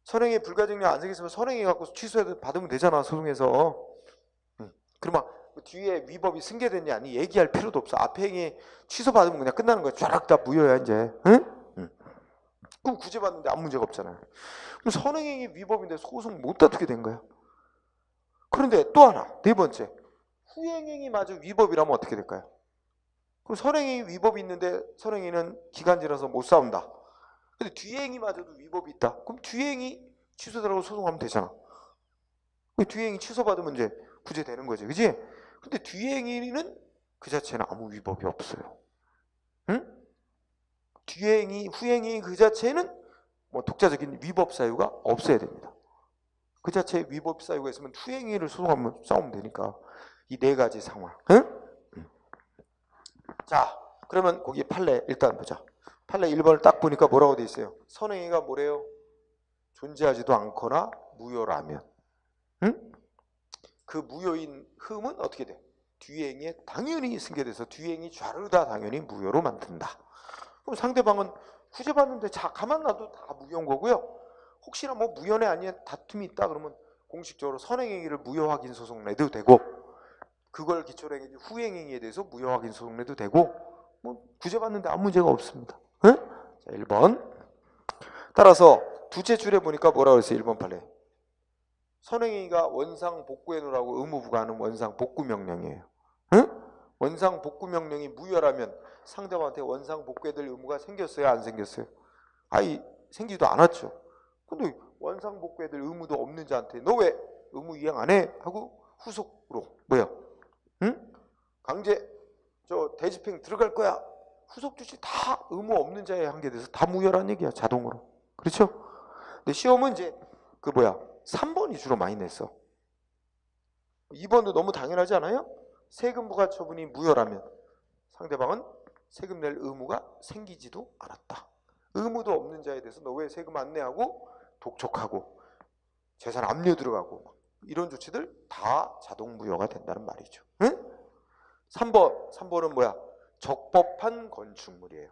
선행이 불가증력 안 생겼으면 선행이 갖고 취소해도 받으면 되잖아, 소송에서. 그러면 뒤에 위법이 승계됐냐 아니 얘기할 필요도 없어. 앞에 행위 취소받으면 그냥 끝나는 거야. 쫙 다 무효야 이제. 응? 그럼 구제받는데 아무 문제가 없잖아요. 그럼 선행행위 위법인데 소송 못 다투게 된 거야. 그런데 또 하나, 네 번째, 후행행위마저 위법이라면 어떻게 될까요? 그럼 선행행위 위법이 있는데 선행행위는 기간 지나서 못 싸운다. 근데 뒤행위마저도 위법이 있다. 그럼 뒤행위 취소되라고 소송하면 되잖아. 뒤행위 취소받으면 이제 구제되는 거지, 그지? 근데 뒤행위는 그 자체는 아무 위법이 없어요. 응? 뒤행위, 후행위 그 자체는 뭐 독자적인 위법 사유가 없어야 됩니다. 그 자체에 위법 사유가 있으면 후행위를 소송하면 싸우면 되니까. 이 네 가지 상황. 응? 자, 그러면 거기 판례 일단 보자. 판례 1번을 딱 보니까 뭐라고 돼 있어요? 선행위가 뭐래요? 존재하지도 않거나 무효라면. 응? 그 무효인 흠은 어떻게 돼? 뒤행위에 당연히 승계돼서 뒤행위 좌르다 당연히 무효로 만든다. 그럼 상대방은 구제받는데 가만 놔도 다 무효인 거고요. 혹시나 뭐 무효네 아니에 다툼이 있다 그러면 공식적으로 선행행위를 무효 확인 소송 내도 되고, 그걸 기초로 한 후행행위에 대해서 무효 확인 소송 내도 되고, 뭐 구제받는데 아무 문제가 없습니다. 응? 자, 1번. 따라서 두째 줄에 보니까 뭐라고 했어요? 1번 판례. 선행행위가 원상 복구해 놓으라고 의무부가 하는 원상 복구 명령이에요. 응? 원상 복구 명령이 무효라면 상대방한테 원상 복구해야 될 의무가 생겼어요? 안 생겼어요? 아니, 생기지도 않았죠. 근데 원상 복구해야 될 의무도 없는 자한테 너 왜 의무 이행 안 해? 하고 후속으로 뭐야? 응? 강제 저 대집행 들어갈 거야. 후속 조치 다 의무 없는 자에 한계돼서 다 무효라는 얘기야, 자동으로. 그렇죠? 근데 시험은 이제 그 뭐야? 3번이 주로 많이 냈어. 2번도 너무 당연하지 않아요? 세금 부과 처분이 무효라면 상대방은 세금 낼 의무가 생기지도 않았다. 의무도 없는 자에 대해서 너 왜 세금 안 내하고 독촉하고 재산 압류 들어가고 이런 조치들 다 자동 무효가 된다는 말이죠. 응? 3번은 뭐야? 적법한 건축물이에요.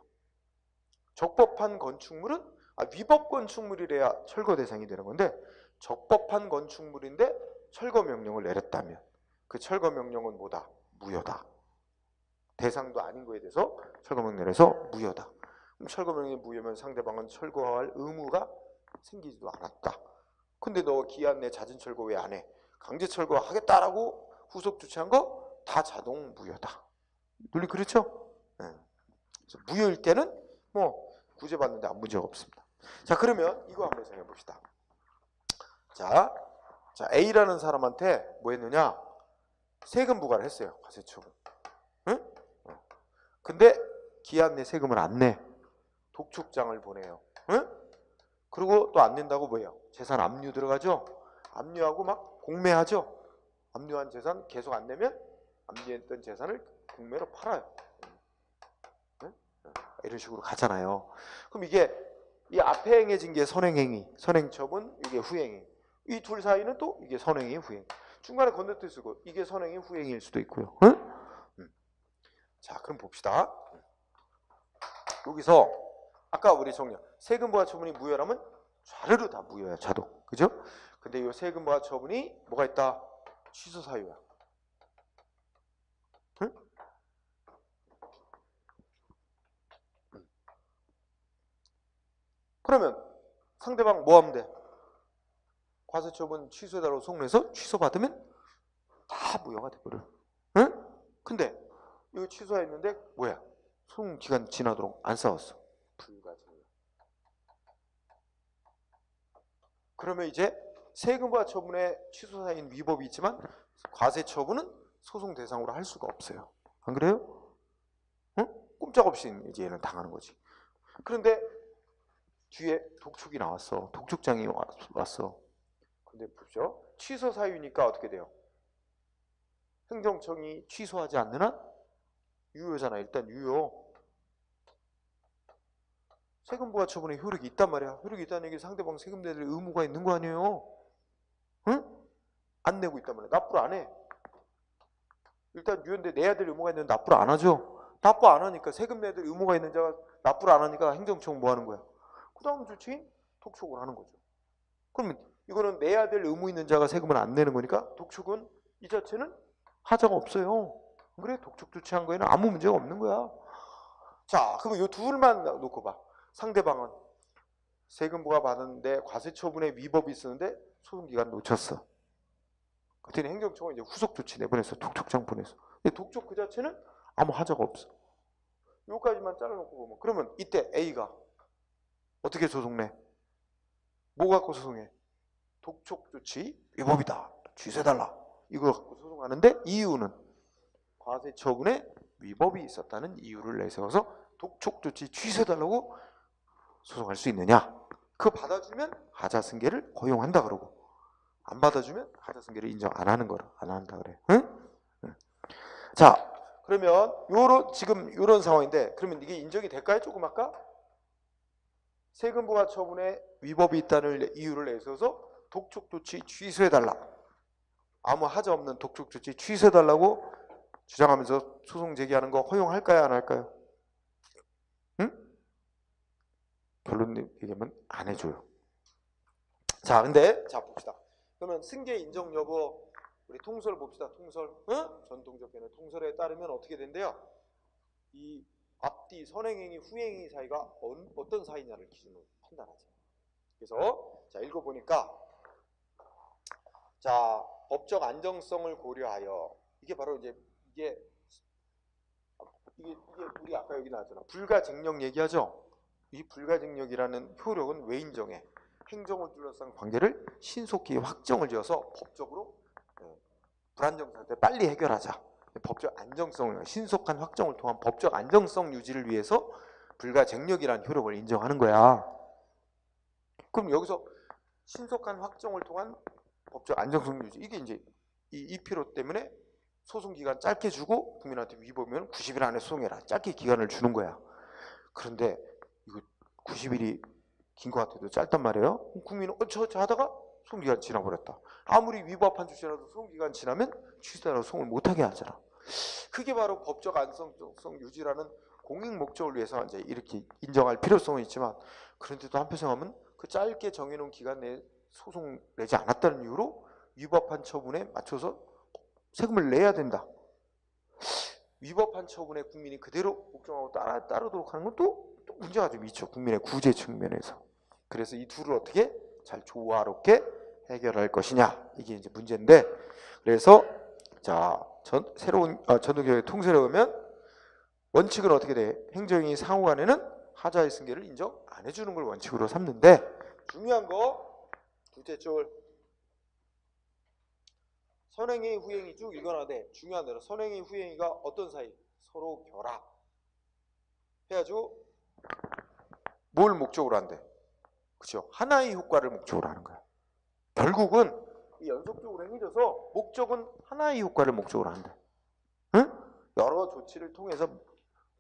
적법한 건축물은 위법 건축물이래야 철거 대상이 되는 건데, 적법한 건축물인데 철거 명령을 내렸다면 그 철거 명령은 뭐다? 무효다. 대상도 아닌 거에 대해서 철거 명령을 내려서 무효다. 그럼 철거 명령이 무효면 상대방은 철거할 의무가 생기지도 않았다. 근데 너 기한 내 잦은 철거 왜 안 해? 강제 철거하겠다라고 후속 조치한 거 다 자동 무효다. 논리 그렇죠? 네. 그래서 무효일 때는 뭐 구제받는데 아무 문제가 없습니다. 자, 그러면 이거 한번 생각해 봅시다. 자, A라는 사람한테 뭐 했느냐? 세금 부과를 했어요. 과세처분. 응? 근데 기한 내 세금을 안 내. 독촉장을 보내요. 응? 그리고 또 안 낸다고 뭐예요? 재산 압류 들어가죠? 압류하고 막 공매하죠? 압류한 재산 계속 안 내면 압류했던 재산을 공매로 팔아요. 응? 이런 식으로 가잖아요. 그럼 이게 이 앞에 행해진 게 선행행위, 선행처분, 이게 후행행위. 이 둘 사이는 또 이게 선행이 후행. 중간에 건너뛸 수고 이게 선행이 후행일 수도 있고요. 응? 자, 그럼 봅시다. 여기서 아까 우리 정리한 세금 부과 처분이 무효라면 좌르르 다 무효야, 자동. 그죠? 근데 이 세금 부과 처분이 뭐가 있다? 취소 사유야. 응? 그러면 상대방 뭐 하면 돼? 과세처분 취소해달라고 소송해서 취소받으면 다 무효가 돼버려. 응? 근데 이거 취소했는데 뭐야? 소송 기간 지나도록 안 싸웠어. 불가증력. 그러면 이제 세금과 처분의 취소 사유인 위법이 있지만 과세처분은 소송 대상으로 할 수가 없어요. 안 그래요? 응? 꼼짝없이 이제 얘는 당하는 거지. 그런데 뒤에 독촉이 나왔어. 독촉장이 왔어. 근데 보죠. 취소 사유니까 어떻게 돼요? 행정청이 취소하지 않는 한 유효잖아. 일단 유효. 세금 부과 처분에 효력이 있단 말이야. 효력이 있다는 얘기 상대방 세금 내릴 의무가 있는 거 아니에요? 응? 안 내고 있단 말이야. 납부를 안 해. 일단 유효인데 내야 될 의무가 있는데 납부를 안 하죠. 납부 안 하니까 세금 내야 될 의무가 있는 자가 납부를 안 하니까 행정청 뭐 하는 거야? 그 다음 조치인 독촉을 하는 거죠. 그러면 이거는 내야 될 의무 있는 자가 세금을 안 내는 거니까 독촉은 이 자체는 하자가 없어요. 그래, 독촉 조치한 거에는 아무 문제가 없는 거야. 자, 그러면 이 둘만 놓고 봐. 상대방은 세금 부과받았는데 과세처분에 위법이 있었는데 소송기간 놓쳤어. 그때는 행정처가 이제 후속 조치 내보냈어. 독촉장 보냈어. 근데 독촉 그 자체는 아무 하자가 없어. 요까지만 잘라놓고 보면, 그러면 이때 A가 어떻게 소송내? 뭐 갖고 소송해? 독촉 조치 위법이다, 취소해달라, 이걸 갖고 소송하는데 이유는 과세처분에 위법이 있었다는 이유를 내세워서 독촉 조치 취소해달라고 소송할 수 있느냐? 그거 받아주면 하자승계를 허용한다 그러고, 안 받아주면 하자승계를 인정 안 하는 거라, 안 한다 그래. 응? 응. 자, 그러면 지금 요런 상황인데, 그러면 이게 인정이 될까요? 조금 아까 세금 부과 처분에 위법이 있다는 이유를 내세워서 독촉 조치 취소해달라, 아무 하자 없는 독촉 조치 취소해달라고 주장하면서 소송 제기하는 거 허용할까요, 안 할까요? 응? 결론 얘기하면 안 해줘요. 자, 근데 자 봅시다. 그러면 승계 인정 여부, 우리 통설 봅시다. 통설, 응? 전통적에는 통설에 따르면 어떻게 된대요? 이 앞뒤 선행행위, 후행행위 사이가 어떤 사이냐를 기준으로 판단하죠. 그래서 자 읽어보니까, 자 법적 안정성을 고려하여, 이게 바로 이제 이게 우리 아까 여기 나왔잖아. 불가증력 얘기하죠. 이 불가증력이라는 효력은 왜 인정해? 행정을 둘러싼 관계를 신속히 확정을 지어서 법적으로 불안정 상태 빨리 해결하자. 법적 안정성을, 신속한 확정을 통한 법적 안정성 유지를 위해서 불가증력이라는 효력을 인정하는 거야. 그럼 여기서 신속한 확정을 통한 법적 안정성 유지, 이게 이제 이 필요 때문에 소송 기간 짧게 주고 국민한테 위법이면 90일 안에 소송해라, 짧게 기간을 주는 거야. 그런데 이거 90일이 긴 것 같아도 짧단 말이에요. 국민은 저 하다가 소송기간 지나버렸다. 아무리 위법한 조치라도 소송기간 지나면 취소하라고 소송을 못하게 하잖아. 그게 바로 법적 안정성 유지라는 공익 목적을 위해서 이제 이렇게 인정할 필요성은 있지만, 그런데도 한편 생각하면 그 짧게 정해놓은 기간 내에 소송 내지 않았다는 이유로 위법한 처분에 맞춰서 세금을 내야 된다. 위법한 처분에 국민이 그대로 복종하고 따르도록 하는 건 또 문제가 좀 있죠. 국민의 구제 측면에서. 그래서 이 둘을 어떻게 잘 조화롭게 해결할 것이냐, 이게 이제 문제인데, 그래서 자 새로운 전통교육 통설에 보면 원칙은 어떻게 돼? 행정이 상호간에는 하자의 승계를 인정 안 해주는 걸 원칙으로 삼는데, 중요한 거 둘째 줄 선행의 후행이 쭉 읽어놔대. 중요한 대로 선행의 후행이가 어떤 사이? 서로 결합 해가지고 뭘 목적으로 한대? 그렇죠? 하나의 효과를 목적으로 하는 거야. 결국은 이 연속적으로 행해져서 목적은 하나의 효과를 목적으로 한다. 응? 여러 조치를 통해서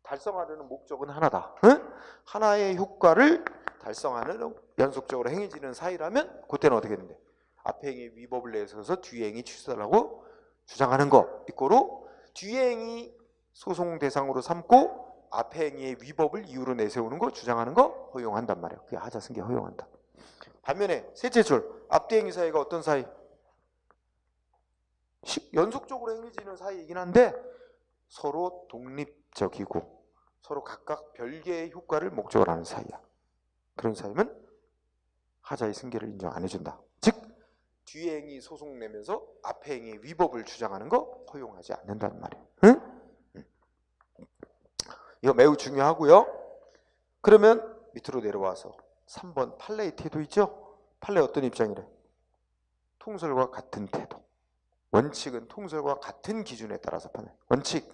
달성하려는 목적은 하나다. 응? 하나의 효과를 달성하는 연속적으로 행해지는 사이라면 그때는 어떻게 되는데? 앞에 행위 위법을 내세워서 뒤에 행위 취소하라고 주장하는 거 이꼬로 뒤에 행위 소송 대상으로 삼고 앞에 행위의 위법을 이유로 내세우는 거 주장하는 거 허용한단 말이에요. 그게 하자승계 허용한다. 반면에 셋째 줄 앞뒤 행위 사이가 어떤 사이? 연속적으로 행해지는 사이이긴 한데 서로 독립적이고 서로 각각 별개의 효과를 목적으로 하는 사이야. 그런 사이면 하자의 승계를 인정 안 해준다. 즉 뒤에 행위 소송 내면서 앞에 행위 위법을 주장하는 거 허용하지 않는다는 말이에요. 응? 이거 매우 중요하고요. 그러면 밑으로 내려와서 3번 판례의 태도 있죠? 판례 어떤 입장이래? 통설과 같은 태도. 원칙은 통설과 같은 기준에 따라서 판단. 원칙,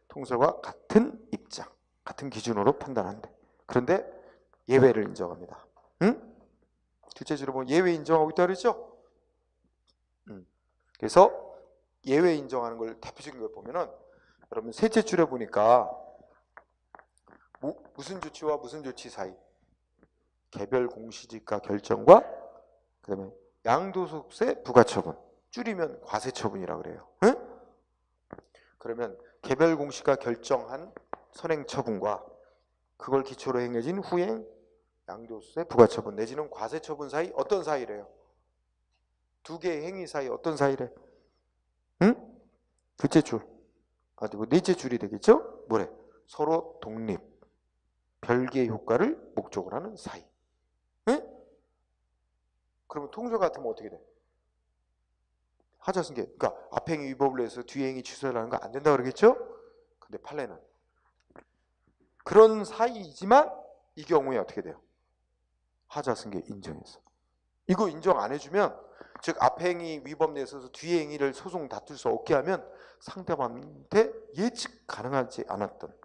통설과 같은 입장, 같은 기준으로 판단한대. 그런데 예외를 인정합니다. 응? 둘째 줄에 보면 예외 인정하고 있다 그랬죠? 그래서 예외 인정하는 걸 대표적인 걸 보면은 여러분 셋째 줄에 보니까 무슨 조치와 무슨 조치 사이? 개별 공시지가 결정과 그다음에 양도소득세 부과처분, 줄이면 과세처분이라고 그래요. 응? 그러면 개별 공시가 결정한 선행처분과 그걸 기초로 행해진 후행 양도세, 부가처분 내지는 과세처분 사이 어떤 사이래요? 두 개의 행위 사이 어떤 사이래? 응? 둘째 줄. 뭐 넷째 줄이 되겠죠? 뭐래? 서로 독립, 별개의 효과를 목적으로 하는 사이. 응? 그러면 통설 같으면 어떻게 돼? 하자승계. 그러니까 앞행위 위법을 해서 뒤행위 취소하는 거 안 된다 그러겠죠? 근데 판례는 그런 사이이지만 이 경우에 어떻게 돼요? 하자승계 인정해서. 이거 인정 안 해주면, 즉 앞행위 위법 내에서 뒤행위를 소송 다툴 수 없게 하면 상대방한테 예측 가능하지 않았던,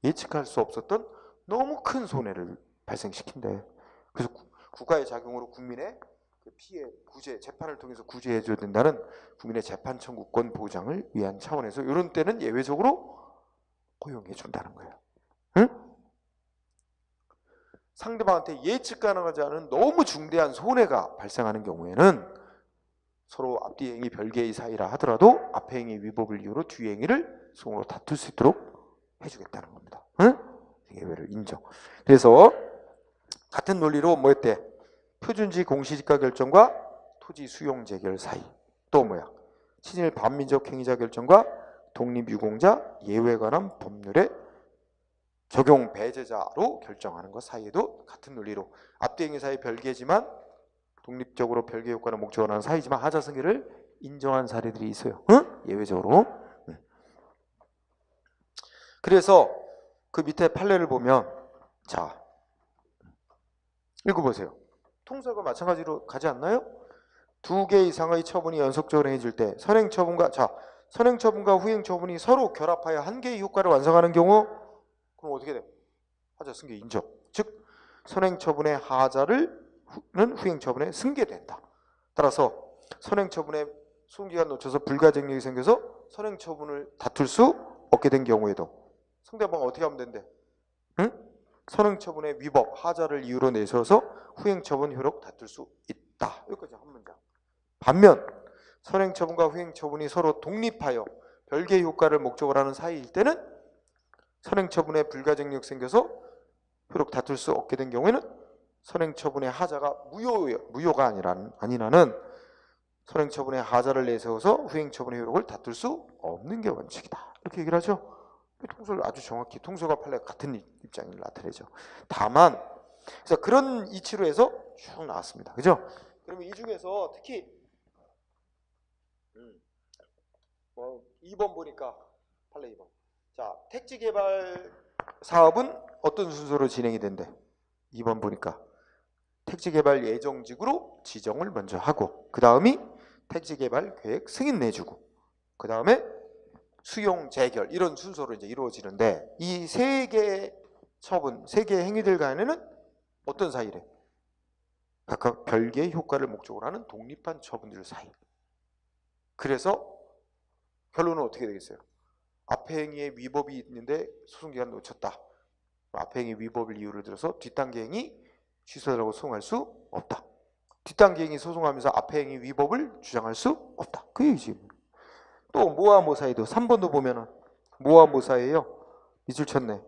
예측할 수 없었던 너무 큰 손해를 발생시킨대. 그래서 국가의 작용으로 국민의 그 피해, 구제, 재판을 통해서 구제해줘야 된다는 국민의 재판 청구권 보장을 위한 차원에서 이런 때는 예외적으로 허용해준다는 거예요. 응? 상대방한테 예측 가능하지 않은 너무 중대한 손해가 발생하는 경우에는 서로 앞뒤 행위 별개의 사이라 하더라도 앞 행위 위법을 이유로 뒤 행위를 소송으로 다툴 수 있도록 해주겠다는 겁니다. 응? 예외를 인정. 그래서 같은 논리로 뭐였대? 표준지 공시지가 결정과 토지 수용 재결 사이. 또 뭐야? 친일 반민족 행위자 결정과 독립유공자 예외에 관한 법률의 적용 배제자로 결정하는 것 사이에도 같은 논리로 앞뒤 행위 사이 별개지만 독립적으로 별개 효과를 목적으로 하는 사이지만 하자승계를 인정한 사례들이 있어요. 응? 예외적으로. 그래서 그 밑에 판례를 보면, 자, 읽어보세요. 통설과 마찬가지로 가지 않나요? 두 개 이상의 처분이 연속적으로 행해질 때 선행처분과 후행처분이 서로 결합하여 한 개의 효과를 완성하는 경우, 그럼 어떻게 돼? 하자승계 인정. 즉 선행처분의 하자는 후행처분에 승계된다. 따라서 선행처분의 소송기간 놓쳐서 불가증력이 생겨서 선행처분을 다툴 수 없게 된 경우에도 상대방은 어떻게 하면 된대? 응? 선행처분의 위법, 하자를 이유로 내세워서 후행처분 효력 다툴 수 있다. 여기까지 한 문장. 반면 선행처분과 후행처분이 서로 독립하여 별개의 효과를 목적으로 하는 사이일 때는 선행처분의 불가증력 생겨서 효력 다툴 수 없게 된 경우에는 선행처분의 하자가 무효가 아니라는 선행처분의 하자를 내세워서 후행처분의 효력을 다툴 수 없는 게 원칙이다. 이렇게 얘기를 하죠. 통설 아주 정확히 통설과 판례가 같은 입장을 나타내죠. 다만 그래서 그런 이치로 해서 쭉 나왔습니다. 그죠? 그러면 이 중에서 특히 2번 보니까 판례 2번. 자, 택지 개발 사업은 어떤 순서로 진행이 된대? 2번 보니까 택지 개발 예정직으로 지정을 먼저 하고 그 다음이 택지 개발 계획 승인 내주고 그 다음에 수용 재결 이런 순서로 이제 이루어지는데 이 세 개의 처분, 세 개의 행위들 간에는 어떤 사이래? 각각 별개의 효과를 목적으로 하는 독립한 처분들 사이. 그래서 결론은 어떻게 되겠어요? 앞에 행위의 위법이 있는데 소송기간 놓쳤다. 앞에 행위 위법을 이유로 들어서 뒷단계 행위 취소하라고 소송할 수 없다. 뒷단계 행위 소송하면서 앞에 행위 위법을 주장할 수 없다. 그 얘기지. 또 뭐와 뭐 사이도 3번도 보면은 뭐와 뭐 사이에요? 밑줄 쳤네.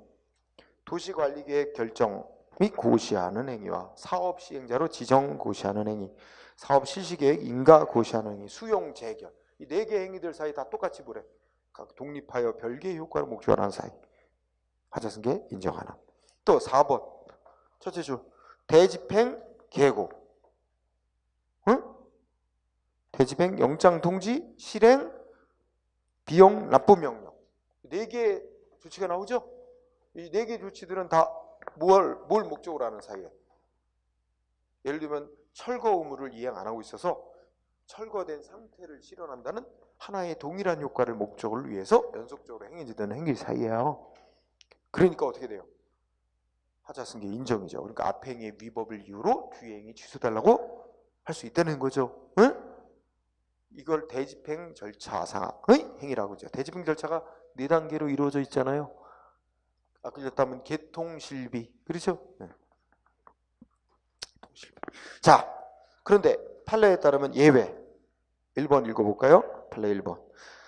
도시관리계획 결정 및 고시하는 행위와 사업 시행자로 지정 고시하는 행위, 사업 실시계획 인가 고시하는 행위, 수용 재결 이 네 개 행위들 사이 다 똑같이 보래. 각 독립하여 별개의 효과를 목적으로 하는 사이. 하자승계 인정하나. 또 4번 첫째 줄 대집행 계고, 응? 대집행 영장 통지 실행 비용 납부 명령. 4개 조치가 나오죠? 이 4개 조치들은 다 뭘 목적으로 하는 사이에? 예를 들면 철거 의무를 이행 안 하고 있어서 철거된 상태를 실현한다는 하나의 동일한 효과를 목적을 위해서 연속적으로 행해지던 행위 사이에요. 그러니까 어떻게 돼요? 하자승계 인정이죠. 그러니까 앞행위의 위법을 이유로 뒤행위 취소달라고 할 수 있다는 거죠. 응? 이걸 대집행 절차상의 행위라고 하죠. 대집행 절차가 4단계로 이루어져 있잖아요. 아까 그랬다면 개통실비. 그렇죠? 네. 자, 그런데 판례에 따르면 예외. 1번 읽어볼까요? 판례 1번.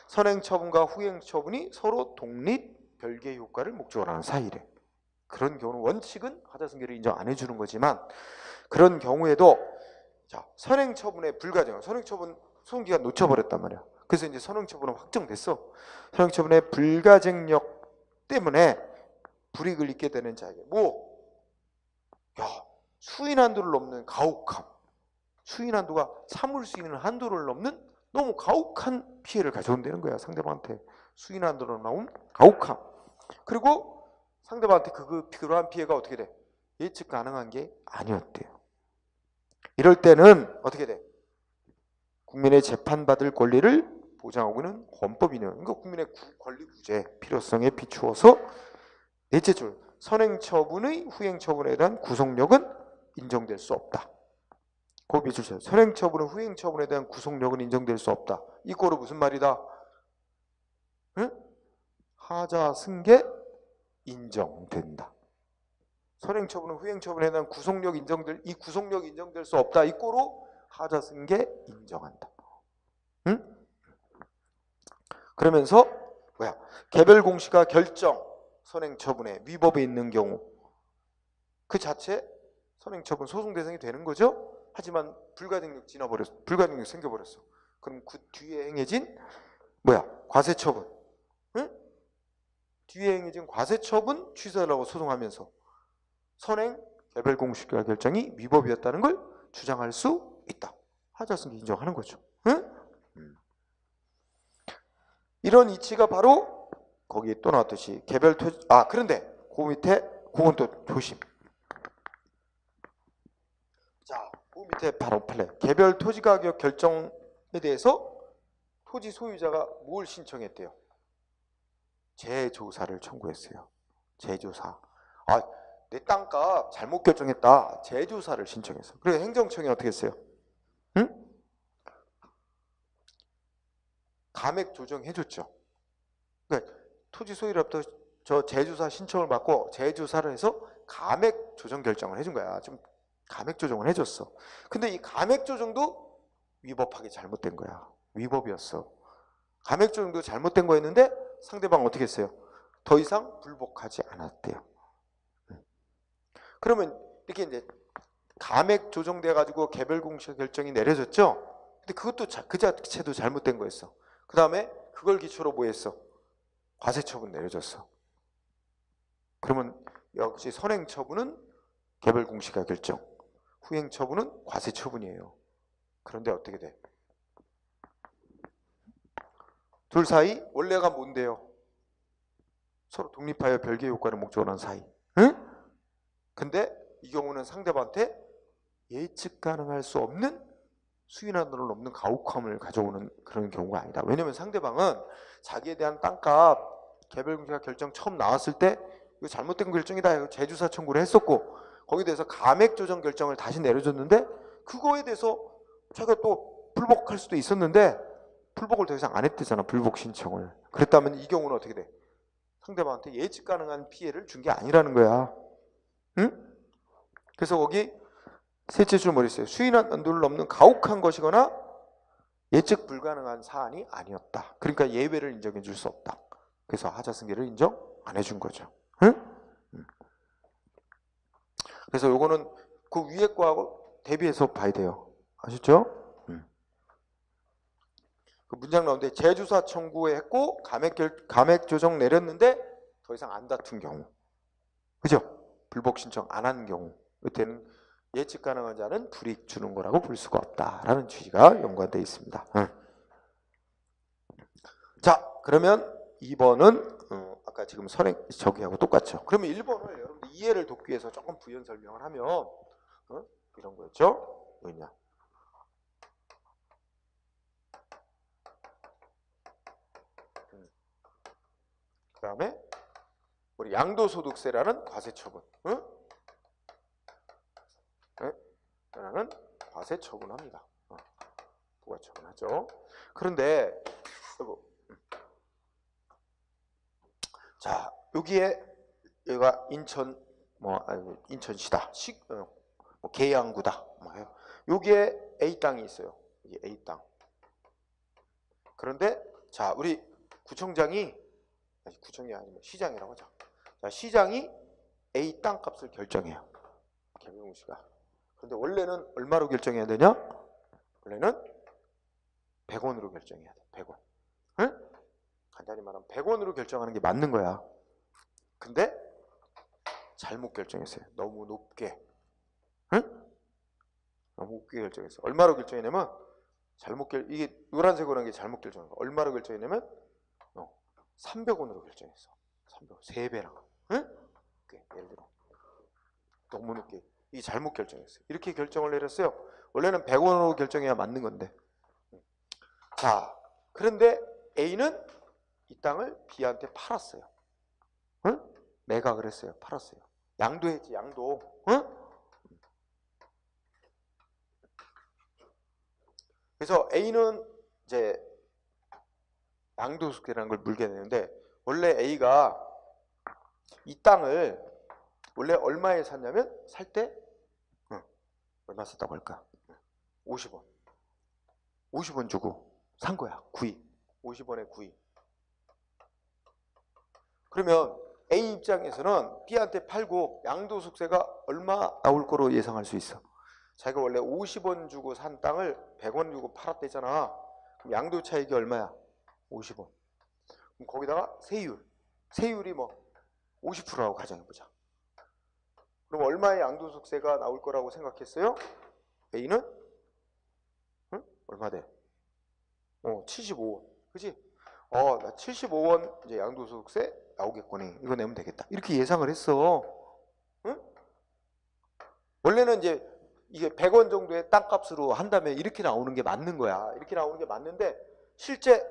선행처분과 후행처분이 서로 독립 별개 효과를 목적으로 하는 사이래. 그런 경우는 원칙은 하자승계를 인정 안 해주는 거지만 그런 경우에도 자 선행처분의 불가정, 선행처분 소송기간 놓쳐버렸단 말이야. 그래서 이제 선행처분은 확정됐어. 선행처분의 불가쟁력 때문에 불이익을 입게 되는 자에게 뭐? 야 수인 한도를 넘는 가혹함, 수인 한도가 참을 수 있는 한도를 넘는 너무 가혹한 피해를 가져온다는 거야. 상대방한테 수인 한도로 나온 가혹함. 그리고 상대방한테 그러한 피해가 어떻게 돼? 예측 가능한 게 아니었대요. 이럴 때는 어떻게 돼? 국민의 재판받을 권리를 보장하고 있는 헌법이네요. 그러니까 국민의 권리 구제 필요성에 비추어서 넷째 줄 선행처분의 후행처분에 대한 구속력은 인정될 수 없다. 그 밑줄 선행처분의 후행처분에 대한 구속력은 인정될 수 없다. 이 꼴은 무슨 말이다? 응? 하자승계 인정된다. 선행처분은 후행처분에 대한 구속력 인정될 수 없다. 이 꼴로 하자승계 인정한다. 응? 그러면서 뭐야? 개별 공시가 결정 선행처분에 위법에 있는 경우 그 자체 선행처분 소송 대상이 되는 거죠. 하지만 불가증력 불가증력 생겨버렸어. 그럼 그 뒤에 행해진 뭐야? 과세처분. 응? 뒤에 행해진 과세처분 취소하려고 소송하면서 선행 개별 공시가 결정이 위법이었다는 걸 주장할 수 있다. 하자승계 인정하는 거죠. 응? 이런 이치가 바로 거기에 또 나왔듯이 개별 토지 그런데 그 밑에 그건 또 조심. 자, 그 밑에 바로 판례. 개별 토지 가격 결정에 대해서 토지 소유자가 뭘 신청했대요? 재조사를 청구했어요. 재조사. 내 땅값 잘못 결정했다. 재조사를 신청했어. 그래서 행정청이 어떻게 했어요? 응? 감액 조정해줬죠. 그러니까 토지 소유자부터 저 재조사 신청을 받고 재조사를 해서 감액 조정 결정을 해준 거야. 좀 감액 조정을 해줬어. 근데 이 감액 조정도 위법하게 잘못된 거야. 위법이었어. 감액 조정도 잘못된 거였는데 상대방 어떻게 했어요? 더 이상 불복하지 않았대요. 그러면 이렇게 이제 감액 조정돼 가지고 개별 공시 결정이 내려졌죠. 근데 그것도 그 자체도 잘못된 거였어. 그 다음에 그걸 기초로 뭐 했어? 과세처분 내려졌어. 그러면 역시 선행처분은 개별 공시가 결정, 후행처분은 과세처분이에요. 그런데 어떻게 돼? 둘 사이 원래가 뭔데요? 서로 독립하여 별개의 효과를 목적으로 한 사이. 응? 근데 이 경우는 상대방한테 예측 가능할 수 없는 수인 한도를 넘는 가혹함을 가져오는 그런 경우가 아니다. 왜냐하면 상대방은 자기에 대한 땅값 개별 공시가 결정 처음 나왔을 때 이거 잘못된 결정이다. 재조사 청구를 했었고 거기에 대해서 감액 조정 결정을 다시 내려줬는데 그거에 대해서 자기가 또 불복할 수도 있었는데 불복을 더 이상 안 했대잖아. 불복 신청을. 그랬다면 이 경우는 어떻게 돼? 상대방한테 예측 가능한 피해를 준 게 아니라는 거야. 응? 그래서 거기 셋째 줄 뭐 있어요? 수인 한도를 넘는 가혹한 것이거나 예측 불가능한 사안이 아니었다. 그러니까 예외를 인정해 줄 수 없다. 그래서 하자승계를 인정 안 해준 거죠. 응? 그래서 요거는 그 위에 거하고 대비해서 봐야 돼요. 아셨죠? 그 문장 나오는데 재조사 청구했고 감액 조정 내렸는데 더 이상 안 다툰 경우, 그죠? 불복 신청 안 한 경우, 그때는 예측 가능한 자는 불이익 주는 거라고 볼 수가 없다라는 취지가 연관되어 있습니다. 자, 그러면 2번은 아까 지금 저기하고 똑같죠. 그러면 1번을 여러분들 이해를 돕기 위해서 조금 부연 설명을 하면 이런 거였죠. 뭐냐? 그 다음에 우리 양도소득세라는 과세처분, 라는 과세처분합니다. 부과처분하죠. 그런데 자 여기에 여기가 인천시다, 계양구다, 여기에 A 땅이 있어요. 이게 A 땅. 그런데 자 우리 구청장이 아니면 시장이라고 하죠. 자, 시장이 A 땅값을 결정해요. 개별공시가. 그런데 원래는 얼마로 결정해야 되냐? 원래는 100원으로 결정해야 돼. 100원. 응? 간단히 말하면 100원으로 결정하는 게 맞는 거야. 근데 잘못 결정했어요. 너무 높게. 응? 너무 높게 결정했어. 얼마로 결정했냐면 이게 노란색으로 한 게 잘못 결정한 거. 얼마로 결정했냐면 300원으로 결정했어. 300원. 3배랑. 응? 예를 들어 너무 높게. 이게 잘못 결정했어요. 이렇게 결정을 내렸어요. 원래는 100원으로 결정해야 맞는 건데. 자, 그런데 A는 이 땅을 B한테 팔았어요. 응? 매각을 했어요. 팔았어요. 양도했지, 양도. 응? 그래서 A는 이제 양도소득세라는 걸 물게 되는데, 원래 A가 이 땅을 원래 얼마에 샀냐면, 살 때 얼마 샀다고 할까? 50원. 50원 주고 산 거야. 구입. 50원에 구입. 그러면 A 입장에서는 B한테 팔고 양도소득세가 얼마 나올 거로 예상할 수 있어? 자기가 원래 50원 주고 산 땅을 100원 주고 팔았대잖아. 그럼 양도 차익이 얼마야? 50원. 그럼 거기다가 세율. 세율이 뭐 50%라고 가정해보자. 그럼 얼마의 양도소득세가 나올 거라고 생각했어요? A는? 응? 얼마 돼? 75원. 그지? 나 75원 이제 양도소득세 나오겠거니. 이거 내면 되겠다. 이렇게 예상을 했어. 응? 원래는 이제 이게 100원 정도의 땅값으로 한다면 이렇게 나오는 게 맞는 거야. 이렇게 나오는 게 맞는데 실제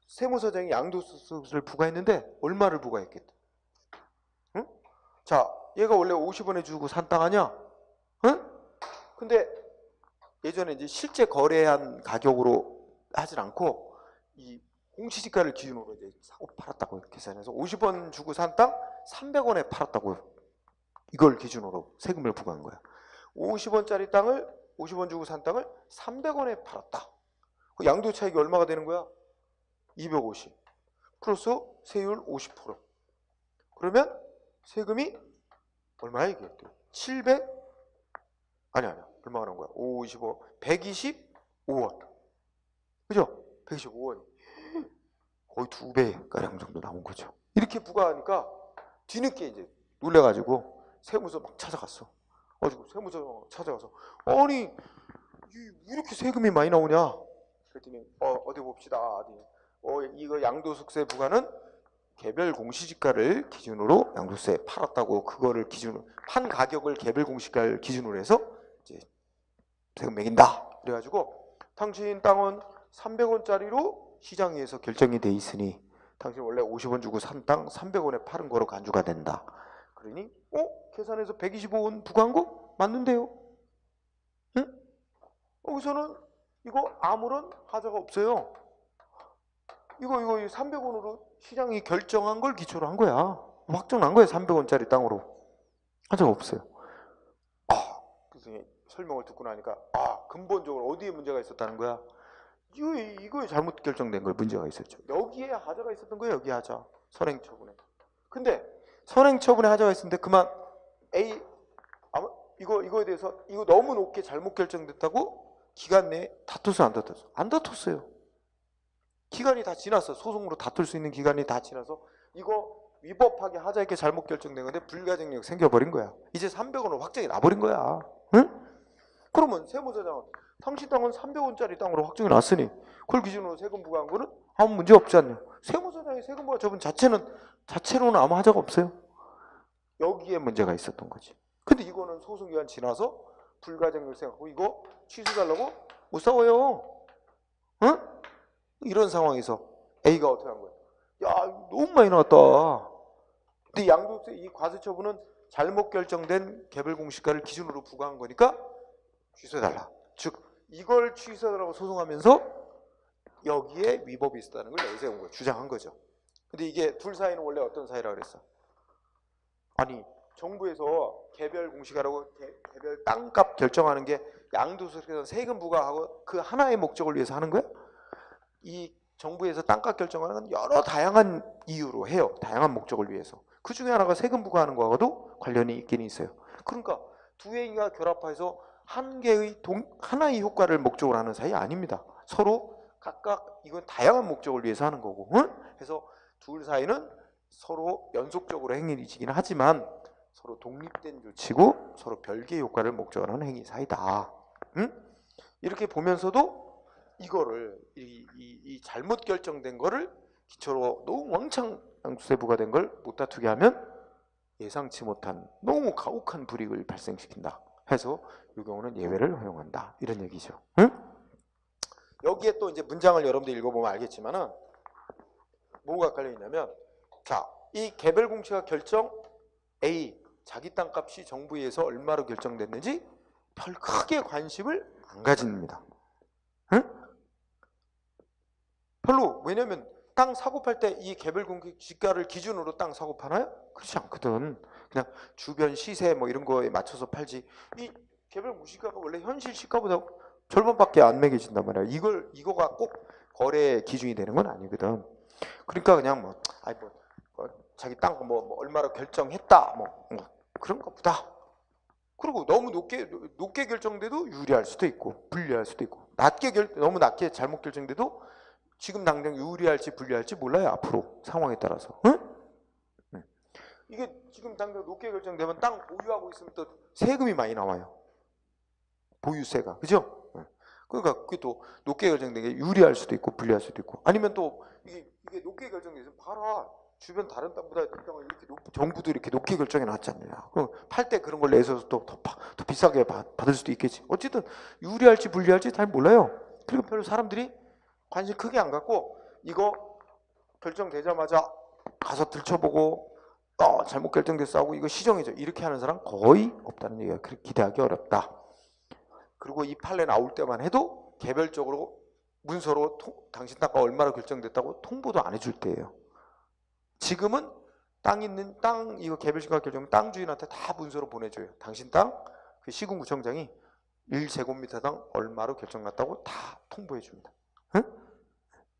세무서장이 양도소득세를 부과했는데 얼마를 부과했겠다. 응? 자, 얘가 원래 50원에 주고 산 땅 아니야? 응? 근데 예전에 이제 실제 거래한 가격으로 하질 않고 이 공시지가를 기준으로 이제 사고 팔았다고 계산해서 50원 주고 산 땅 300원에 팔았다고 이걸 기준으로 세금을 부과한 거야. 50원짜리 땅을 50원 주고 산 땅을 300원에 팔았다. 그 양도 차익이 얼마가 되는 거야? 250 플러스 세율 50%. 그러면 세금이 얼마야 이게? 700 아니야. 얼마가 나온 거야? 55 125원. 그죠? 125원. 거의 2배 가량 정도 나온 거죠. 이렇게 부과하니까 뒤늦게 이제 놀래가지고 세무서 막 찾아갔어. 가지고 세무서 찾아가서 아니 이렇게 세금이 많이 나오냐? 그랬더니 어디 봅시다. 이거 양도소득세 부과는 개별 공시지가를 기준으로 양도세 팔았다고 그거를 기준으로 판 가격을 개별 공시지가를 기준으로 해서 이제 세금 매긴다. 그래가지고 당신 땅은 300원짜리로 시장에서 결정이 돼 있으니 당신 원래 50원 주고 산 땅 300원에 파는 거로 간주가 된다. 그러니 계산해서 125원 부과한 거 맞는데요? 응? 여기서는 이거 아무런 하자가 없어요. 이거 300원으로 시장이 결정한 걸 기초로 한 거야. 확정난 거야. 300원짜리 땅으로. 하자가 없어요. 그래서 설명을 듣고 나니까 근본적으로 어디에 문제가 있었다는 거야? 이거에 잘못 결정된 거에 문제가 있었죠. 여기에 하자가 있었던 거예요. 여기 하자. 선행처분에. 근데 선행처분에 하자가 있었는데 그만 A 이거에 대해서 이거 너무 높게 잘못 결정됐다고 기간 내에 다퉜어 안 다퉜어? 안 다퉜어요. 기간이 다 지났어. 소송으로 다툴 수 있는 기간이 다 지나서 이거 위법하게 하자 이렇게 잘못 결정된 건데 불가증력 생겨버린 거야. 이제 300원으로 확정이 나버린 거야. 응? 그러면 세무서장은 당신 땅은 300원짜리 땅으로 확정이 났으니 그걸 기준으로 세금 부과한 거는 아무 문제 없지 않냐. 세무서장이 세금 부과 처분 자체로는 아무 하자가 없어요. 여기에 문제가 있었던 거지. 근데 이거는 소송기간 지나서 불가증력 생각하고 이거 취소달라고 못 싸워요. 응? 이런 상황에서 A가 어떻게 한 거야? 야, 너무 많이 나왔다. 근데 양도세 이 과세처분은 잘못 결정된 개별 공시가를 기준으로 부과한 거니까 취소해달라. 즉 이걸 취소해달라고 소송하면서 여기에 위법이 있었다는 걸 내세운 거예요. 주장한 거죠. 근데 이게 둘 사이는 원래 어떤 사이라 그랬어? 아니 정부에서 개별 공시가라고 개별 땅값 결정하는 게 양도소득세에서 세금 부과하고 그 하나의 목적을 위해서 하는 거야? 이 정부에서 땅값 결정하는 건 여러 다양한 이유로 해요. 다양한 목적을 위해서. 그 중에 하나가 세금 부과하는 거하고도 관련이 있긴 있어요. 그러니까 두 행위가 결합해서 하나의 효과를 목적으로 하는 사이 아닙니다. 서로 각각 이건 다양한 목적을 위해서 하는 거고, 응? 그래서 둘 사이는 서로 연속적으로 행위이긴 하지만 서로 독립된 조치고 서로 별개의 효과를 목적으로 하는 행위 사이다. 응? 이렇게 보면서도 이거를 이 잘못 결정된 거를 기초로 너무 왕창 양수세 부과된 걸 못 다투게 하면 예상치 못한 너무 가혹한 불이익을 발생시킨다 해서 이 경우는 예외를 허용한다, 이런 얘기죠. 응? 여기에 또 이제 문장을 여러분들 읽어보면 알겠지만은 뭐가 깔려 있냐면, 자, 이 개별 공시가 결정 A, 자기 땅값이 정부에 의해서 얼마로 결정됐는지 별 크게 관심을 안 가집니다. 응? 별로. 왜냐면 땅 사고 팔 때 이 개별 공시가를 기준으로 땅 사고 파나요? 그렇지 않거든. 그냥 주변 시세 뭐 이런 거에 맞춰서 팔지. 이 개별 공시가가 원래 현실 시가보다 절반밖에 안 매겨진단 말이야. 이거가 꼭 거래 기준이 되는 건 아니거든. 그러니까 그냥 뭐 자기 땅 뭐 얼마로 결정했다 뭐 그런 것보다, 그리고 너무 높게 결정돼도 유리할 수도 있고 불리할 수도 있고, 너무 낮게 잘못 결정돼도 지금 당장 유리할지 불리할지 몰라요. 앞으로 상황에 따라서. 응? 이게 지금 당장 높게 결정되면 땅 보유하고 있으면 또 세금이 많이 나와요. 보유세가. 그죠? 그러니까 그게 또 높게 결정된 게 유리할 수도 있고 불리할 수도 있고, 아니면 또 이게 높게 결정돼서 봐라, 주변 다른 땅보다 이 땅을 이렇게 정부도 이렇게 높게 결정해 놨잖아요. 그럼 팔 때 그런 걸 내서 또 비싸게 받을 수도 있겠지. 어쨌든 유리할지 불리할지 잘 몰라요. 그리고 별로 사람들이 관심 크게 안 갖고 이거 결정되자마자 가서 들춰보고 잘못 결정됐어 하고 이거 시정해줘 이렇게 하는 사람 거의 없다는 얘기가, 그렇게 기대하기 어렵다. 그리고 이 판례 나올 때만 해도 개별적으로 문서로 당신 땅가 얼마로 결정됐다고 통보도 안 해줄 때예요. 지금은 땅 이거 개별시가 결정 땅 주인한테 다 문서로 보내줘요. 당신 땅 그 시군구청장이 1제곱미터당 얼마로 결정났다고 다 통보해 줍니다. 응?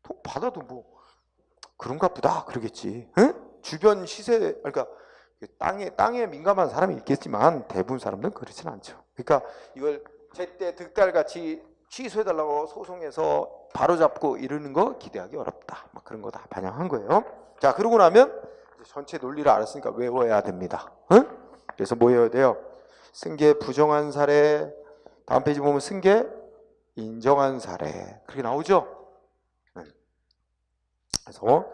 통 받아도 뭐 그런가 보다 그러겠지. 응? 주변 시세, 그러니까 땅에 민감한 사람이 있겠지만 대부분 사람들은 그렇지는 않죠. 그러니까 이걸 제때 득달같이 취소해달라고 소송해서 바로잡고 이러는 거 기대하기 어렵다. 막 그런 거 다 반영한 거예요. 자, 그러고 나면 전체 논리를 알았으니까 외워야 됩니다. 응? 그래서 뭐 외워야 돼요? 승계 부정한 사례, 다음 페이지 보면 승계 인정한 사례, 그렇게 나오죠? 그래서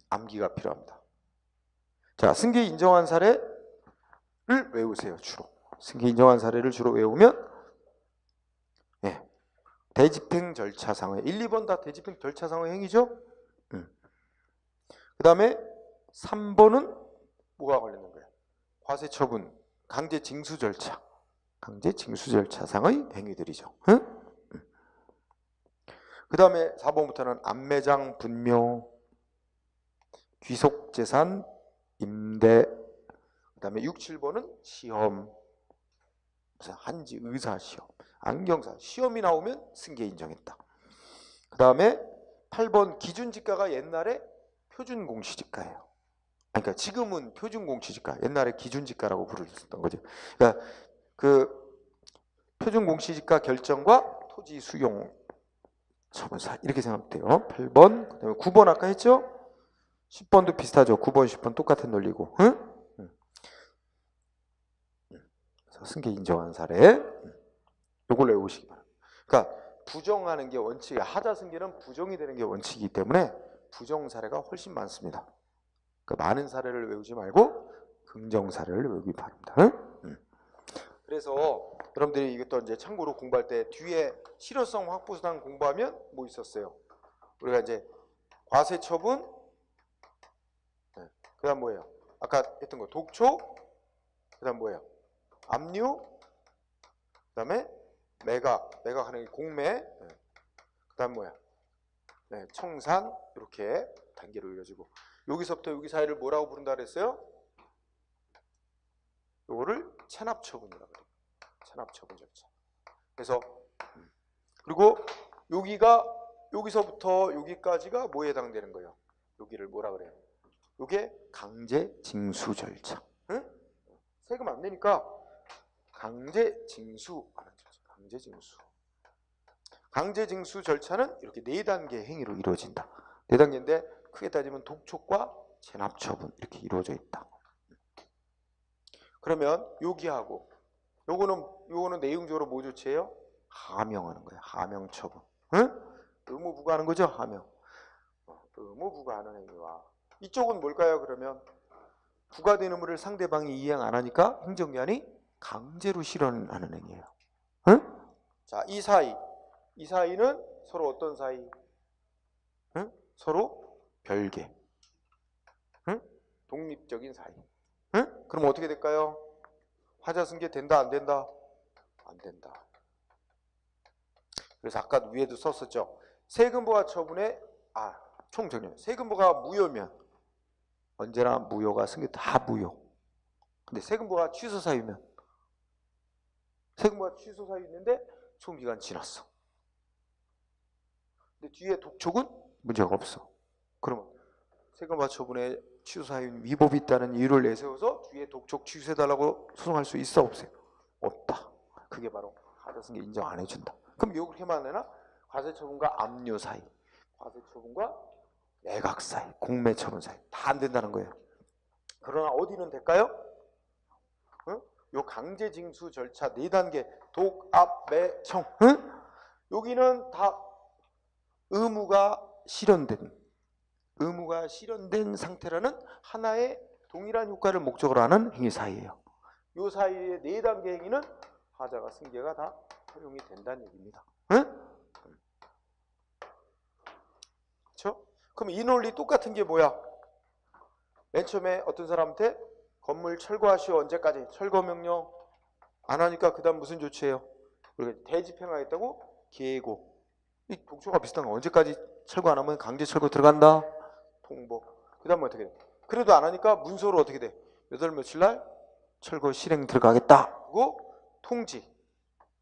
암기가 필요합니다. 자, 승계 인정한 사례를 외우세요. 주로 승계 인정한 사례를 주로 외우면 대집행 절차상의 1, 2번 다 대집행 절차상의 행위죠. 그 다음에 3번은 뭐가 관련된 거예요? 과세처분, 강제징수 절차, 강제징수 절차상의 행위들이죠. 그 다음에 4번부터는 암매장 분묘, 귀속재산, 임대, 그 다음에 6, 7번은 시험, 한지 의사시험, 안경사 시험이 나오면 승계 인정했다. 그 다음에 8번 기준지가가 옛날에 표준공시지가예요. 그러니까 지금은 표준공시지가, 옛날에 기준지가라고 부르셨던 거죠. 그러니까 그 표준공시지가 결정과 토지 수용 처분사 이렇게 생각하면 돼요. 8번, 그 다음에 9번 아까 했죠? 10번도 비슷하죠. 9번, 10번 똑같은 논리고. 응? 그래서 승계 인정한 사례 요걸 외우시기 바랍니다. 그러니까 부정하는 게 원칙이에요. 하자 승계는 부정이 되는 게 원칙이기 때문에 부정 사례가 훨씬 많습니다. 그러니까 많은 사례를 외우지 말고 긍정 사례를 외우기 바랍니다. 그래서 여러분들이 이것도 이제 참고로 공부할 때 뒤에 실효성 확보수단 공부하면 뭐 있었어요? 우리가 이제 과세처분, 그다음 뭐예요? 아까 했던 거 독초, 그다음 뭐예요? 압류, 그다음에 매각하는 게 공매, 그다음 뭐야? 청산, 이렇게 단계로 이어지고 여기서부터 여기 사이를 뭐라고 부른다 그랬어요? 요거를 체납처분이라고 그래요. 체납처분 절차. 그래서 그리고 여기서부터 여기까지가 뭐에 해당되는 거예요? 여기를 뭐라 그래요? 이게 강제 징수 절차. 응? 세금 안 내니까 강제 징수하는 절차. 강제 징수. 강제 징수 절차는 이렇게 4단계 행위로 이루어진다. 4단계인데 크게 따지면 독촉과 체납 처분 이렇게 이루어져 있다. 그러면 여기하고 요거는 내용적으로 뭐 조치해요? 하명하는 거예요. 하명 처분. 응? 의무 부과하는 거죠. 하명. 의무 부과하는 행위와 이쪽은 뭘까요? 그러면 부과된 의무를 상대방이 이행 안 하니까 행정기관이 강제로 실현하는 행위예요. 응? 자, 이 사이는 서로 어떤 사이? 응? 서로 별개. 응? 독립적인 사이. 응? 그럼 어떻게 될까요? 하자승계 된다 안 된다? 안 된다. 그래서 아까 위에도 썼었죠. 세금부과 처분에 총정리. 세금부가 무효면 언제나 무효가 승계 다 무효. 근데 세금부가 취소 사유면 세금부가 취소 사유 있는데 소음기간 지났어. 근데 뒤에 독촉은 문제가 없어. 그러면 세금부와 처분에 취소 사유 위법이 있다는 이유를 내세워서 뒤에 독촉 취소해달라고 소송할 수 있어 없어요? 없다. 그게 바로 하자승계 인정 안 해준다. 그럼 이렇게만 되나? 과세처분과 압류 사이, 과세처분과 매각 사이, 공매처분 사이 다 안 된다는 거예요. 그러나 어디는 될까요? 응? 요 강제징수 절차 4단계 독압매청. 응? 여기는 다 의무가 실현된 상태라는 하나의 동일한 효과를 목적으로 하는 행위 사이예요. 요 사이의 4단계 행위는 하자가 승계가 다 허용이 된다는 얘기입니다. 응? 그렇죠? 그럼 이 논리 똑같은 게 뭐야? 맨 처음에 어떤 사람한테 건물 철거하시오. 언제까지? 철거 명령 안 하니까 그 다음 무슨 조치해요? 대집행하겠다고 계고. 이 독촉과 비슷한 거. 언제까지 철거 안 하면 강제 철거 들어간다. 통보. 그 다음에 어떻게 돼? 그래도 안 하니까 문서로 어떻게 돼? 몇 월 며칠 날 철거 실행 들어가겠다. 그리고 통지.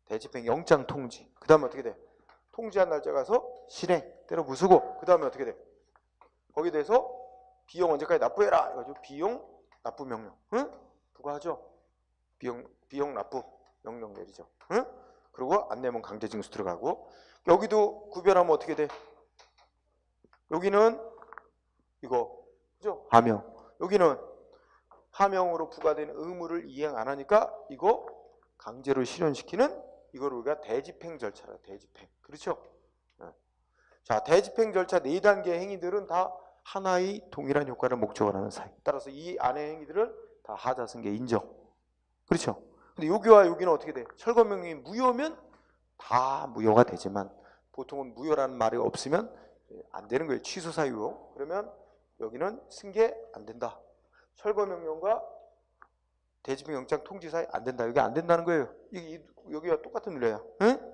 대집행 영장 통지. 그 다음에 어떻게 돼? 통지한 날짜 가서 실행 때려 부수고. 그 다음에 어떻게 돼? 거기에 대해서 비용 언제까지 납부해라. 이거죠. 비용 납부 명령. 응? 부과하죠. 비용 납부 명령 내리죠. 응? 그리고 안 내면 강제징수 들어가고. 여기도 구별하면 어떻게 돼? 여기는 이거 그죠? 하명. 여기는 하명으로 부과된 의무를 이행 안 하니까 이거 강제로 실현시키는 이걸 우리가 대집행 절차라. 대집행. 그렇죠? 자, 대집행 절차 4단계 행위들은 다 하나의 동일한 효과를 목적으로 하는 사이. 따라서 이 안의 행위들은 다 하자승계 인정. 그렇죠? 근데 여기와 여기는 어떻게 돼? 철거 명령이 무효면 다 무효가 되지만 보통은 무효라는 말이 없으면 안 되는 거예요. 취소 사유로. 그러면 여기는 승계 안 된다. 철거 명령과 대집행 영장 통지 사이 안 된다. 여기 안 된다는 거예요. 여기와 똑같은 논리예요. 응?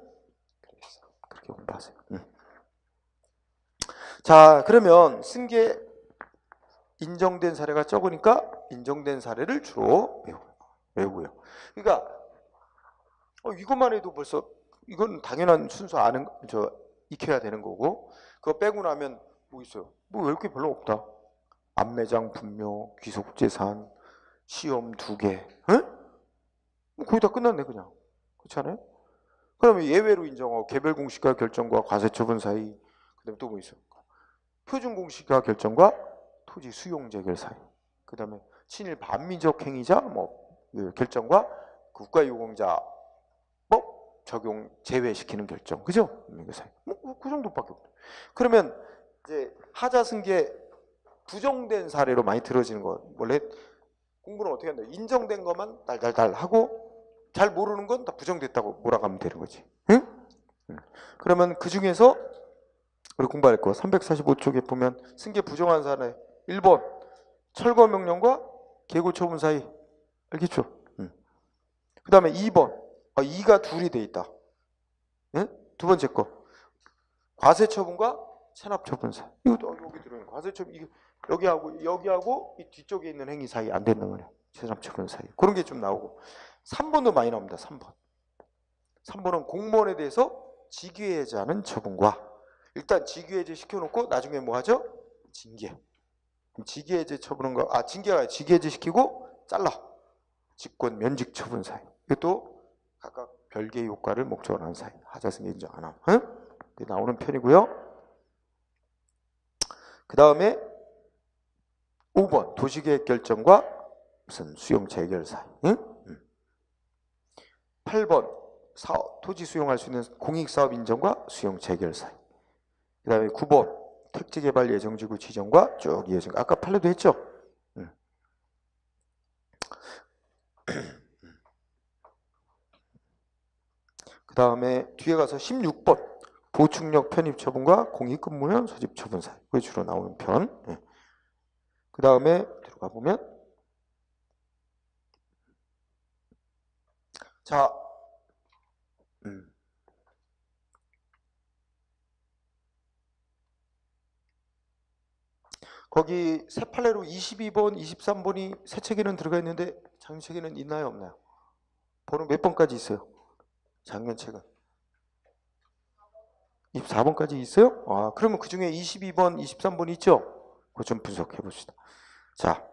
그렇게 공부하세요. 응. 자, 그러면 승계 인정된 사례가 적으니까 인정된 사례를 주로 외우고요. 그러니까 이것만 해도 벌써 이건 당연한 순서 익혀야 되는 거고, 그거 빼고 나면 뭐 있어요? 뭐 외울 게 별로 없다. 안매장 분묘, 귀속재산, 시험 2개, 응? 뭐 거의 다 끝났네 그냥. 그렇지 않아요? 그러면 예외로 인정하고 개별 공시가 결정과 과세처분 사이, 그다음에 또 뭐 있어요? 표준 공시가 결정과 토지 수용 재결 사이, 그다음에 친일 반민족 행위자 결정과 국가유공자법 적용 제외시키는 결정, 그죠? 그 사이. 그 정도밖에 없어요. 그러면 이제 하자승계 부정된 사례로 많이 들어지는 거, 원래 공부는 어떻게 한다? 인정된 것만 달달달 하고 잘 모르는 건 다 부정됐다고 몰아가면 되는 거지. 응? 그러면 그 중에서 우리 공부할 거 345쪽에 보면 승계 부정한 사례 1번 철거 명령과 계고 처분 사이. 알겠죠? 그 다음에 2번 2가 둘이 돼 있다. 응? 두 번째 거 과세 처분과 체납 처분 사이. 이것도 여기 들어있는 과세 처분, 이게 여기하고 이 뒤쪽에 있는 행위 사이 안 된다는 거예요. 체납 처분 사이. 그런 게 좀 나오고. 3번도 많이 나옵니다. 3번은 공무원에 대해서 직위해제하는 처분과, 일단 직위해제 시켜놓고 나중에 뭐 하죠? 징계. 직위해제 처분한 거, 징계가 직위해제 시키고 잘라. 직권 면직 처분 사유. 이것도 각각 별개의 효과를 목적으로 하는 사유. 하자 승계 인정 안 함. 응? 이게 나오는 편이고요. 그 다음에 5번 도시계획 결정과 무슨 수용 재결 사유. 응? 8번 토지 수용할 수 있는 공익사업 인정과 수용 재결 사유. 그 다음에 9번 택지개발 예정지구 지정과 쭉 이어진 거. 아까 판례도 했죠? 그 다음에 뒤에 가서 16번 보충력 편입 처분과 공익근무원 소집 처분 사유. 그게 주로 나오는 편. 그 다음에 들어가 보면 자, 거기 새 판례로 22번, 23번이 새 책에는 들어가 있는데 작년 책에는 있나요, 없나요? 번호 몇 번까지 있어요? 작년 책은 24번까지 있어요? 그러면 그 중에 22번, 23번 있죠? 그거 좀 분석해 봅시다. 자,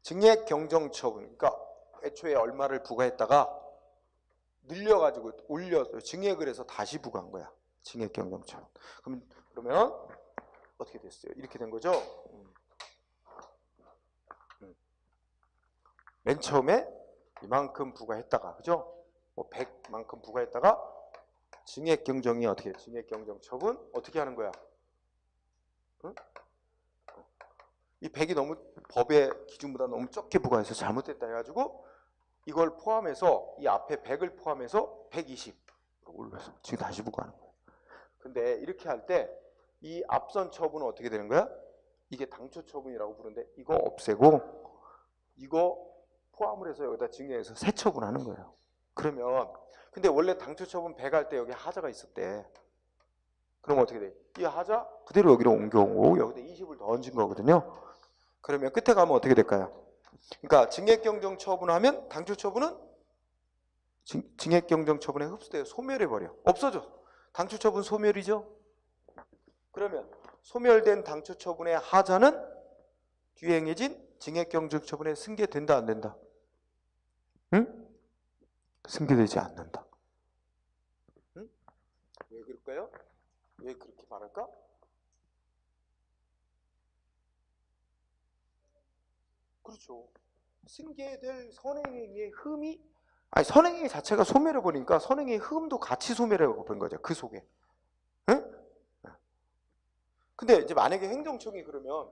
증액 경정 처분. 그러니까 애초에 얼마를 부과했다가 늘려가지고 올려서 증액을 해서 다시 부과한 거야. 증액 경정 처분. 그러면 어떻게 됐어요? 이렇게 된 거죠? 맨 처음에 이만큼 부과했다가, 그죠? 뭐 100만큼 부과했다가 증액 경정이 어떻게 해? 증액 경정 처분 어떻게 하는 거야? 응? 이 100이 너무 법의 기준보다 너무 적게 부과해서 잘못됐다 해가지고 이걸 포함해서 이 앞에 100을 포함해서 120 올려서 지금 다시 부과하는 거야. 근데 이렇게 할 때 이 앞선 처분은 어떻게 되는 거야? 이게 당초 처분이라고 부르는데 이거 없애고 이거 포함을 해서 여기다 증액해서 새 처분하는 거예요. 그러면 근데 원래 당초 처분 100 할 때 여기 하자가 있었대. 그럼 어떻게 돼? 이 하자 그대로 여기로 옮겨오고 여기다 20을 더 얹은 거거든요. 그러면 끝에 가면 어떻게 될까요? 그러니까 증액경정 처분하면 당초 처분은 증액경정 처분에 흡수돼요. 소멸해버려. 없어져. 당초 처분 소멸이죠. 그러면 소멸된 당초 처분의 하자는 뒤에 행해진 증액경정 처분에 승계된다 안 된다? 응? 승계되지 않는다. 응? 왜 그럴까요? 왜 그렇게 말할까? 그렇죠. 승계될 선행행위의 흠이 선행행위 자체가 소멸해버리니까 선행행위의 흠도 같이 소멸해버린 거죠. 그 속에. 응? 근데 이제 만약에 행정청이 그러면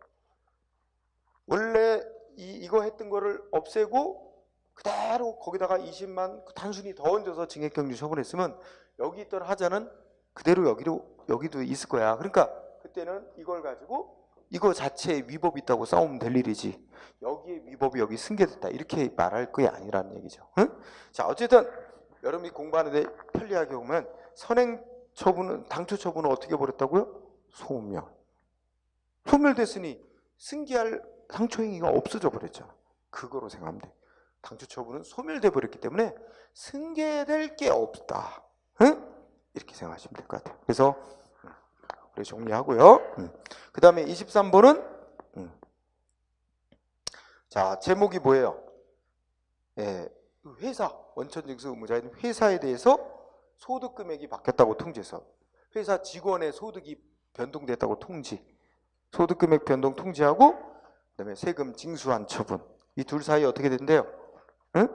원래 이거 했던 거를 없애고 그대로 거기다가 20만 단순히 더 얹어서 증액경주 처분했으면 여기 있던 하자는 그대로 여기도 있을 거야. 그러니까 그때는 이걸 가지고 이거 자체에 위법이 있다고 싸우면 될 일이지. 여기에 위법이 여기 승계됐다 이렇게 말할 게 아니라는 얘기죠. 응? 자, 어쨌든 여러분이 공부하는데 편리하게 보면 선행 처분은 당초 처분은 어떻게 버렸다고요? 소멸됐으니 승계할 당초 행위가 없어져 버렸잖아. 그거로 생각하면 돼. 당초 처분은 소멸돼 버렸기 때문에 승계될 게 없다. 응? 이렇게 생각하시면 될 것 같아요. 그래서 우리 정리하고요. 그 다음에 23번은 자, 제목이 뭐예요? 회사, 원천징수 의무자인 회사에 대해서 소득 금액이 바뀌었다고 통지해서 회사 직원의 소득이 변동됐다고 통지, 소득 금액 변동 통지하고 그다음에 세금 징수한 처분, 이 둘 사이 어떻게 된대요? 응?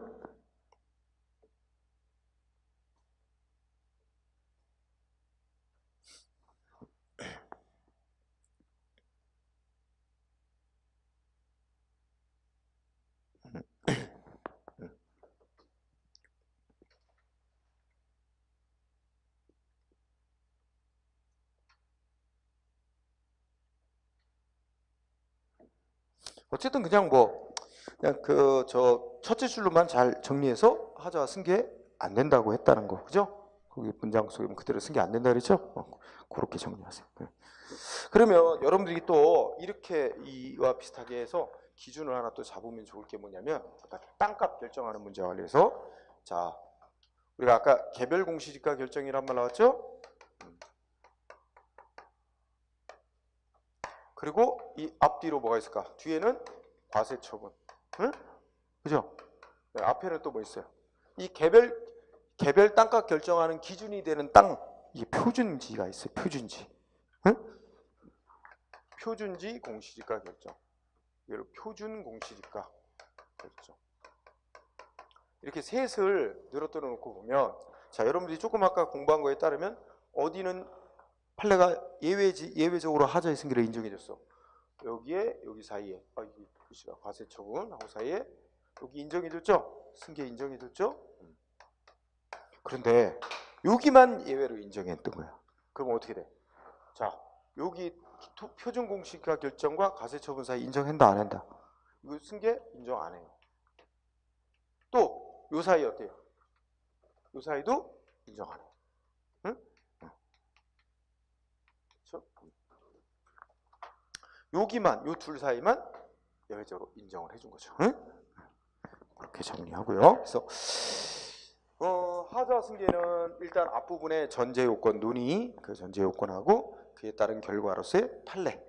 어쨌든 그냥 첫째 줄로만 잘 정리해서 하자 승계 안 된다고 했다는 거, 그죠? 거기 문장 속에 그대로 승계 안 된다 그랬죠? 그렇게 정리하세요. 그러면 여러분들이 또 이렇게 이와 비슷하게 해서 기준을 하나 또 잡으면 좋을 게 뭐냐면 아까 땅값 결정하는 문제와 관련해서 자, 우리가 아까 개별 공시지가 결정이란 말 나왔죠? 그리고 이 앞뒤로 뭐가 있을까? 뒤에는 과세 처분. 응? 그죠? 네, 앞에는 또 뭐 있어요? 이 개별 땅값 결정하는 기준이 되는 땅, 이게 표준지가 있어요. 표준지. 응? 표준지 공시지가 결정. 이걸 표준 공시지가 결정. 이렇게 셋을 늘어뜨려 놓고 보면, 자, 여러분들이 조금 아까 공부한 거에 따르면 어디는 판례가 예외적으로 하자의 승계를 인정해줬어. 여기에 여기 사이에 이게 글씨가 과세 처분하고 사이에 여기 인정해줬죠? 승계 인정해줬죠? 그런데 여기만 예외로 인정했던 거야. 그럼 어떻게 돼? 자, 여기 표준 공시가 결정과 과세 처분 사이 인정한다 안 한다? 이거 승계 인정 안 해요. 또 요 사이 어때요? 요 사이도 인정 안 해요. 응? 그렇죠? 여기만 요 둘 사이만 예외적으로 인정을 해준 거죠. 응? 그렇게 정리하고요. 그래서 하자 승계는 일단 앞부분에 전제 요건 논의, 그 전제 요건하고 그에 따른 결과로서의 판례,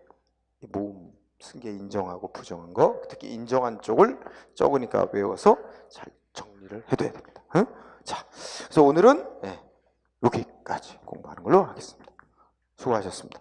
모음 승계 인정하고 부정한 거, 특히 인정한 쪽을 적으니까 외워서 잘 정리를 해둬야 됩니다. 응? 자, 그래서 오늘은 여기까지 공부하는 걸로 하겠습니다. 수고하셨습니다.